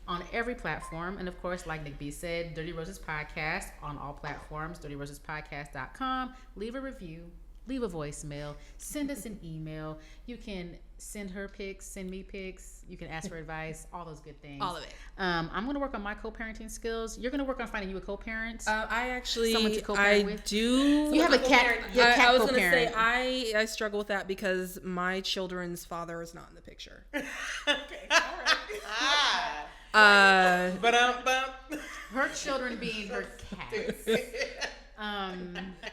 on every platform. And of course, like Nick B said, Dirty Roses Podcast on all platforms, DirtyRosesPodcast.com. Leave a review, leave a voicemail, send us an email. You can send her pics, send me pics. You can ask for advice, all those good things. All of it. I'm going to work on my co-parenting skills. You're going to work on finding you a co-parent. I actually, Someone to co-parent with? do. You have a cat. I was going to co-parent. say, I struggle with that because my children's father is not in the picture. Okay, all right. But Her children being her cats.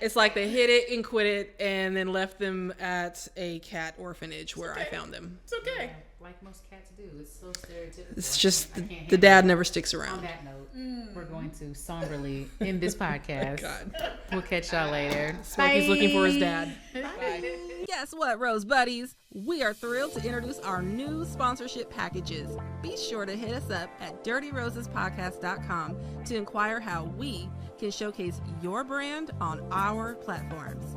It's like they hit it and quit it and then left them at a cat orphanage where I found them. It's okay. Like most cats do. It's so stereotypical. It's just I can't the handle dad it. never sticks On around. that note, we're going to somberly end this podcast. God. We'll catch y'all later. Smokey's looking for his dad. Bye. Guess what, Rose Buddies? We are thrilled to introduce our new sponsorship packages. Be sure to hit us up at DirtyRosesPodcast.com to inquire how we can showcase your brand on our platforms.